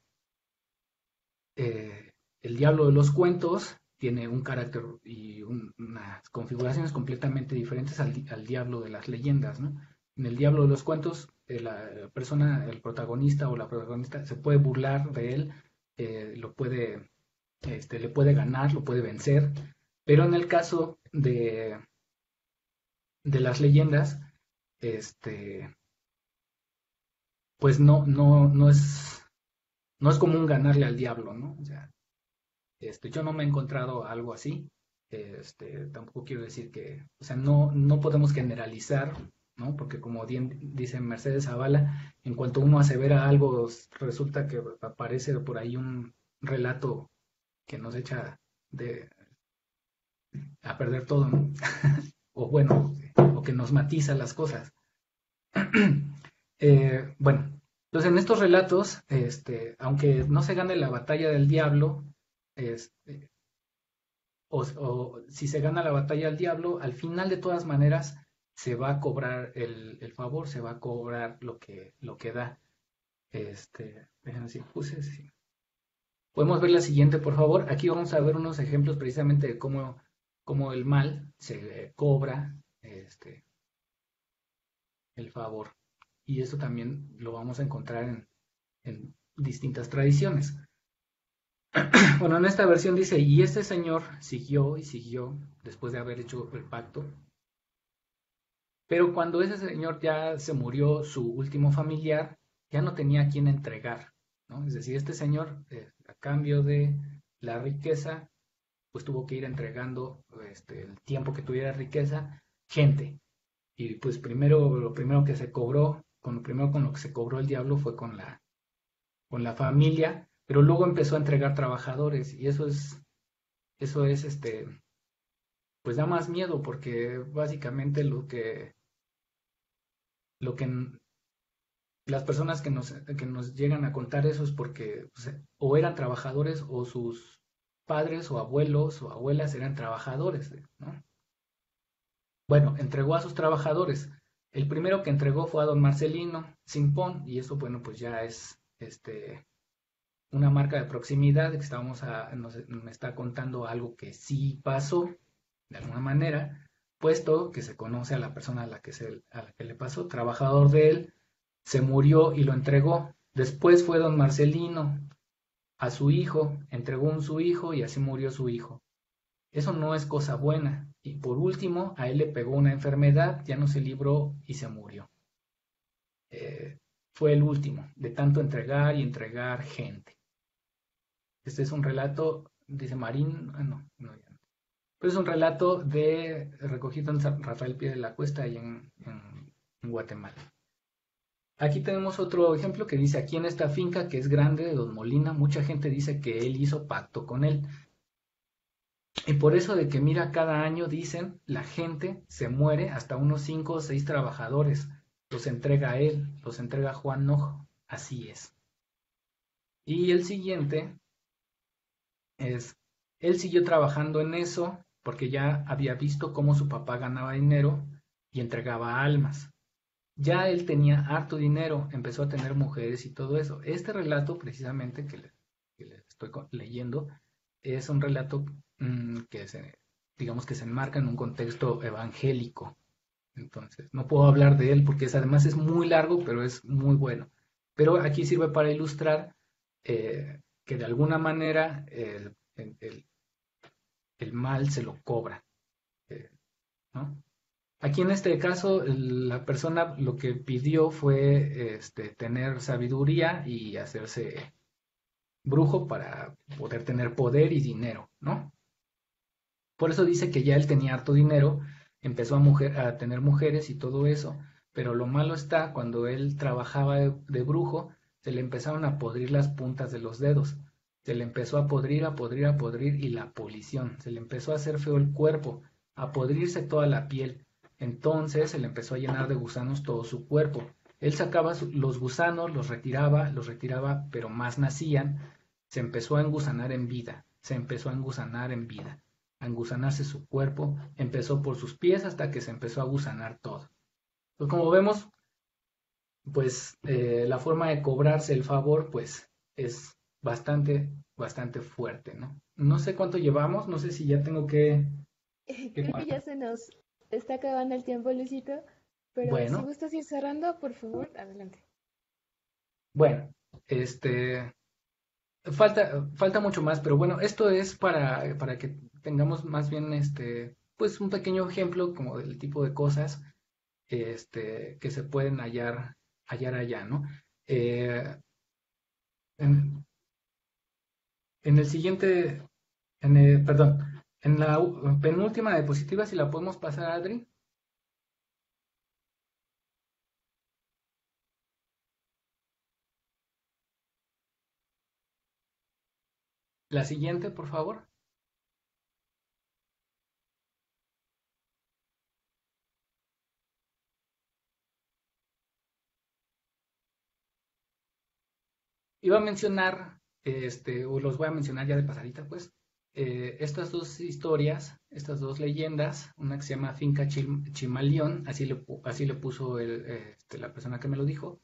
eh, el diablo de los cuentos tiene un carácter y unas configuraciones completamente diferentes al diablo de las leyendas, ¿no? En el diablo de los cuentos, la persona, el protagonista o la protagonista se puede burlar de él, lo puede, le puede ganar, lo puede vencer, pero en el caso de las leyendas, este, pues no es común ganarle al diablo, ¿no? O sea, yo no me he encontrado algo así. Tampoco quiero decir que, o sea, no podemos generalizar, ¿no? Porque como dice Mercedes Zavala, en cuanto uno asevera algo, resulta que aparece por ahí un relato que nos echa de, a perder todo, ¿no? O bueno, o que nos matiza las cosas. Bueno, entonces en estos relatos, aunque no se gane la batalla del diablo, este, o si se gana la batalla al diablo, al final de todas maneras se va a cobrar el favor, se va a cobrar lo que da. Déjenme si puse, sí. Podemos ver la siguiente, por favor. Aquí vamos a ver unos ejemplos precisamente de cómo el mal se cobra el favor. Y esto también lo vamos a encontrar en distintas tradiciones. Bueno, en esta versión dice, y este señor siguió y siguió después de haber hecho el pacto, pero cuando ese señor ya se murió, su último familiar, ya no tenía a quién entregar, ¿no? Es decir, este señor, a cambio de la riqueza, pues tuvo que ir entregando el tiempo que tuviera riqueza, gente. Y pues lo primero que se cobró, con lo primero con lo que se cobró el diablo fue con la familia, pero luego empezó a entregar trabajadores y eso es, pues da más miedo porque básicamente lo que las personas que nos llegan a contar eso es porque pues, o eran trabajadores o sus padres o abuelos o abuelas eran trabajadores, ¿no? Bueno, entregó a sus trabajadores. El primero que entregó fue a don Marcelino Simpón, y eso, bueno, pues ya es una marca de proximidad, que me está contando algo que sí pasó, de alguna manera, puesto que se conoce a la persona a la que le pasó, trabajador de él, se murió y lo entregó. Después fue don Marcelino a su hijo, entregó su hijo y así murió su hijo. Eso no es cosa buena. Y por último, a él le pegó una enfermedad, ya no se libró y se murió. Fue el último, de tanto entregar y entregar gente. Este es un relato, dice Marín, no, ya no. Pero es un relato recogido en San Rafael Pie de la Cuesta y en Guatemala. Aquí tenemos otro ejemplo que dice, aquí en esta finca que es grande de Don Molina, mucha gente dice que él hizo pacto con él. Y por eso de que mira, cada año dicen, la gente se muere, hasta unos 5 o 6 trabajadores. Los entrega a él, los entrega Juan Nojo. Así es. Y el siguiente es, él siguió trabajando en eso porque ya había visto cómo su papá ganaba dinero y entregaba almas. Ya él tenía harto dinero, empezó a tener mujeres y todo eso. Este relato precisamente que le estoy leyendo es un relato digamos que se enmarca en un contexto evangélico. Entonces, no puedo hablar de él porque además es muy largo, pero es muy bueno. Pero aquí sirve para ilustrar que de alguna manera el mal se lo cobra, ¿no? Aquí en este caso, la persona lo que pidió fue tener sabiduría y hacerse brujo para poder tener poder y dinero, ¿no? Por eso dice que ya él tenía harto dinero, empezó a tener mujeres y todo eso, pero lo malo está cuando él trabajaba de brujo, se le empezaron a podrir las puntas de los dedos, se le empezó a podrir, a podrir, a podrir y la polición, se le empezó a hacer feo el cuerpo, a podrirse toda la piel, entonces se le empezó a llenar de gusanos todo su cuerpo. Él sacaba los gusanos, los retiraba, pero más nacían, se empezó a engusanar en vida, se empezó a engusanar en vida a engusanarse su cuerpo, empezó por sus pies hasta que se empezó a gusanar todo. Pues como vemos, pues la forma de cobrarse el favor, pues es bastante fuerte, ¿no? No sé cuánto llevamos, no sé si ya tengo Creo que ya se nos está acabando el tiempo, Luisito, pero si Bueno, gustas ir cerrando, por favor, adelante. bueno, este, falta mucho más, pero bueno, esto es para que tengamos más bien, pues un pequeño ejemplo como del tipo de cosas que se pueden hallar allá, ¿no? Eh, en, en el siguiente, perdón, en la penúltima diapositiva, si la podemos pasar, Adri, la siguiente, por favor. Iba a mencionar, o los voy a mencionar ya de pasadita, pues, estas dos historias, estas dos leyendas, una que se llama Finca Chimalión, así le puso la persona que me lo dijo,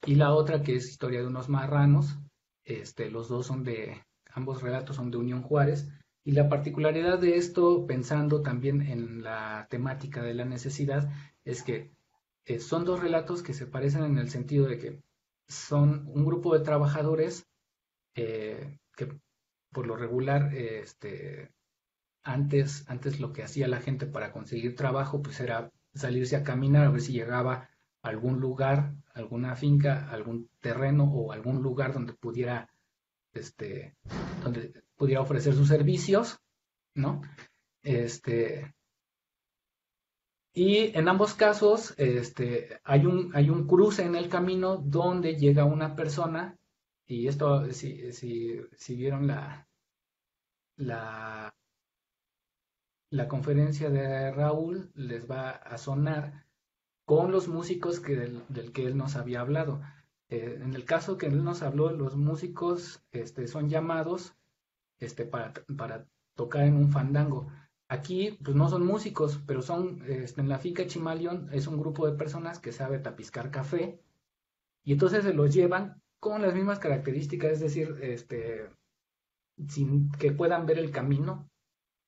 y la otra que es historia de unos marranos, los dos ambos relatos son de Unión Juárez, y la particularidad de esto, pensando también en la temática de la necesidad, es que son dos relatos que se parecen en el sentido de que son un grupo de trabajadores que por lo regular, antes lo que hacía la gente para conseguir trabajo, pues era salirse a caminar a ver si llegaba a algún lugar, alguna finca, algún terreno o algún lugar este, donde pudiera ofrecer sus servicios, ¿no? Este, y en ambos casos, hay un cruce en el camino donde llega una persona, y esto, si vieron la, la conferencia de Raúl, les va a sonar con los músicos del que él nos había hablado. En el caso que él nos habló, los músicos son llamados para tocar en un fandango. Aquí pues no son músicos, pero son, en la finca Chimalión es un grupo de personas que sabe tapiscar café y entonces se los llevan con las mismas características, es decir, sin que puedan ver el camino,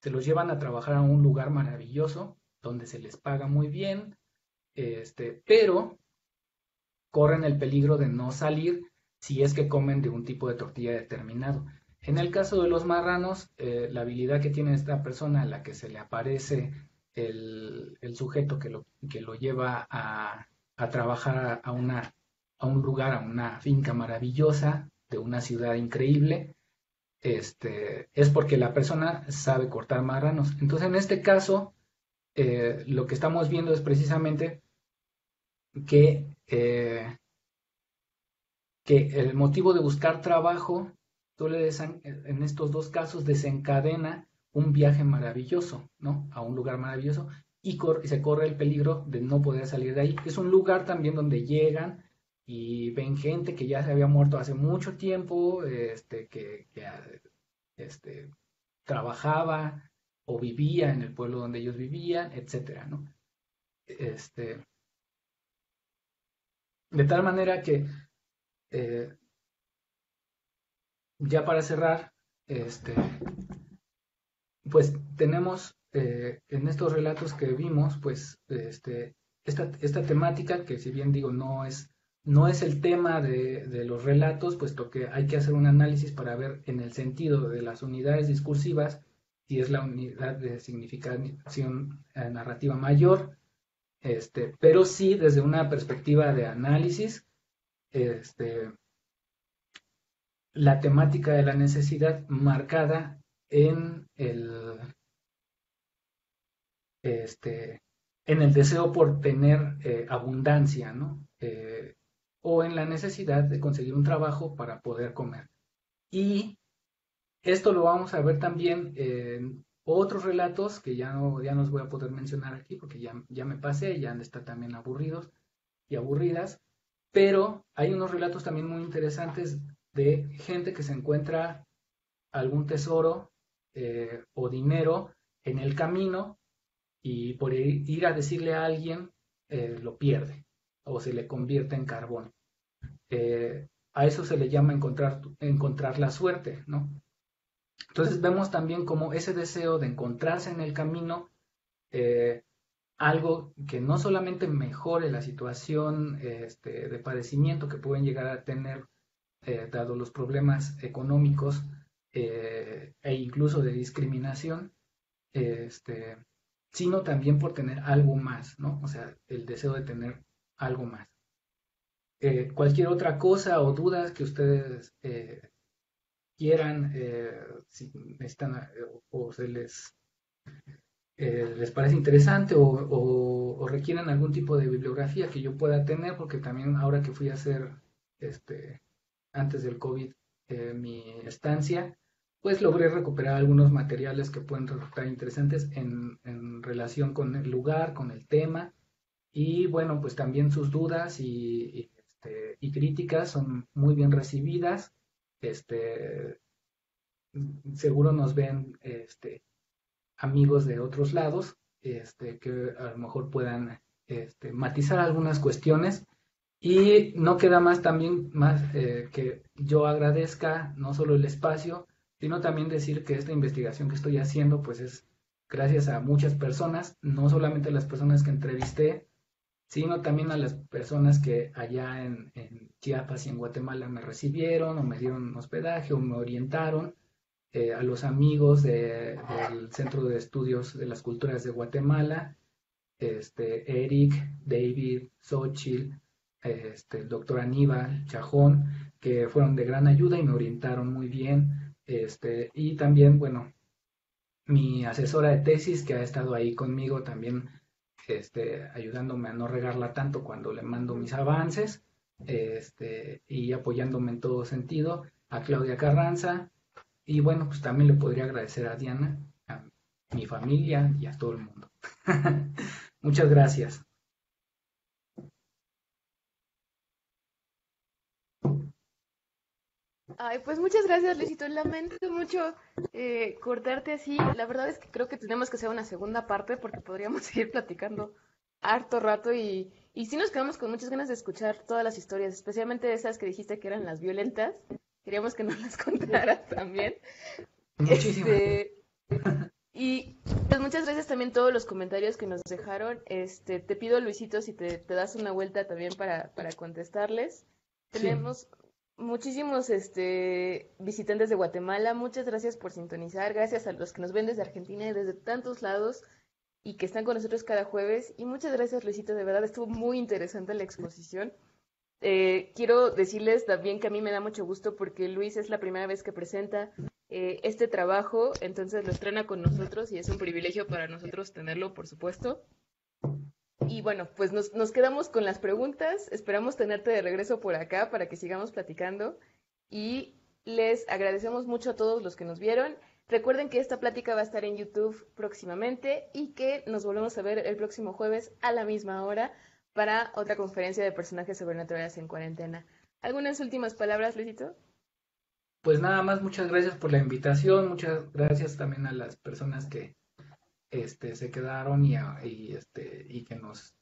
se los llevan a trabajar a un lugar maravilloso donde se les paga muy bien, pero corren el peligro de no salir si es que comen de un tipo de tortilla determinado. En el caso de los marranos, la habilidad que tiene esta persona a la que se le aparece el sujeto que lo lleva a trabajar a un lugar, a una finca maravillosa de una ciudad increíble, es porque la persona sabe cortar marranos. Entonces, en este caso, lo que estamos viendo es precisamente que, que el motivo de buscar trabajo en estos dos casos desencadena un viaje maravilloso, ¿no? A un lugar maravilloso y se corre el peligro de no poder salir de ahí. Es un lugar también donde llegan y ven gente que ya se había muerto hace mucho tiempo, que trabajaba o vivía en el pueblo donde ellos vivían, etcétera, ¿no? De tal manera que ya para cerrar, pues tenemos en estos relatos que vimos, pues esta temática que si bien digo no es el tema de los relatos, puesto que hay que hacer un análisis para ver en el sentido de las unidades discursivas si es la unidad de significación narrativa mayor, pero sí desde una perspectiva de análisis, la temática de la necesidad marcada en en el deseo por tener abundancia, ¿no? O en la necesidad de conseguir un trabajo para poder comer. Y esto lo vamos a ver también en otros relatos que ya no os voy a poder mencionar aquí porque ya me pasé, ya han de estar también aburridos y aburridas, pero hay unos relatos también muy interesantes de gente que se encuentra algún tesoro o dinero en el camino y por ir a decirle a alguien lo pierde o se le convierte en carbón. A eso se le llama encontrar la suerte, ¿no? Entonces vemos también como ese deseo de encontrarse en el camino, algo que no solamente mejore la situación de padecimiento que pueden llegar a tener dado los problemas económicos e incluso de discriminación, sino también por tener algo más, ¿no? O sea, el deseo de tener algo más. Cualquier otra cosa o dudas que ustedes quieran, si necesitan o se les parece interesante o requieren algún tipo de bibliografía que yo pueda tener, porque también ahora que fui a hacer antes del COVID mi estancia, pues logré recuperar algunos materiales que pueden resultar interesantes en relación con el lugar, con el tema, y bueno, pues también sus dudas y críticas son muy bien recibidas. Seguro nos ven amigos de otros lados que a lo mejor puedan matizar algunas cuestiones. Y no queda más también más que yo agradezca no solo el espacio, sino también decir que esta investigación que estoy haciendo pues es gracias a muchas personas, no solamente a las personas que entrevisté, sino también a las personas que allá en Chiapas y en Guatemala me recibieron o me dieron hospedaje o me orientaron, a los amigos del Centro de Estudios de las Culturas de Guatemala, Eric, David, Xochitl, el doctor Aníbal Chajón, que fueron de gran ayuda y me orientaron muy bien, y también, bueno, mi asesora de tesis que ha estado ahí conmigo también, ayudándome a no regarla tanto cuando le mando mis avances, y apoyándome en todo sentido, a Claudia Carranza, y bueno, pues también le podría agradecer a Diana, a mi familia y a todo el mundo. Muchas gracias. Ay, pues muchas gracias, Luisito. Lamento mucho cortarte así. La verdad es que creo que tenemos que hacer una segunda parte porque podríamos seguir platicando harto rato y sí nos quedamos con muchas ganas de escuchar todas las historias, especialmente esas que dijiste que eran las violentas. Queríamos que nos las contaras también. Muchísimas. Este, y pues muchas gracias también todos los comentarios que nos dejaron. Te pido, Luisito, si te das una vuelta también para contestarles. Sí, Tenemos muchísimos visitantes de Guatemala. Muchas gracias por sintonizar. Gracias a los que nos ven desde Argentina y desde tantos lados y que están con nosotros cada jueves. Y muchas gracias, Luisito. De verdad estuvo muy interesante la exposición. Quiero decirles también que a mí me da mucho gusto porque Luis es la primera vez que presenta este trabajo, entonces lo estrena con nosotros y es un privilegio para nosotros tenerlo, por supuesto. Y bueno, pues nos quedamos con las preguntas, esperamos tenerte de regreso por acá para que sigamos platicando y les agradecemos mucho a todos los que nos vieron. Recuerden que esta plática va a estar en YouTube próximamente y que nos volvemos a ver el próximo jueves a la misma hora para otra conferencia de personajes sobrenaturales en cuarentena. ¿Algunas últimas palabras, Luisito? pues nada más, muchas gracias por la invitación, muchas gracias también a las personas que se quedaron y que nos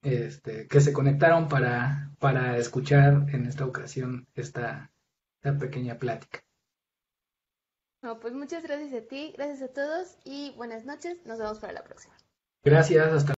que se conectaron para escuchar en esta ocasión esta pequeña plática. No, pues muchas gracias a ti, gracias a todos y buenas noches. Nos vemos para la próxima. Gracias, hasta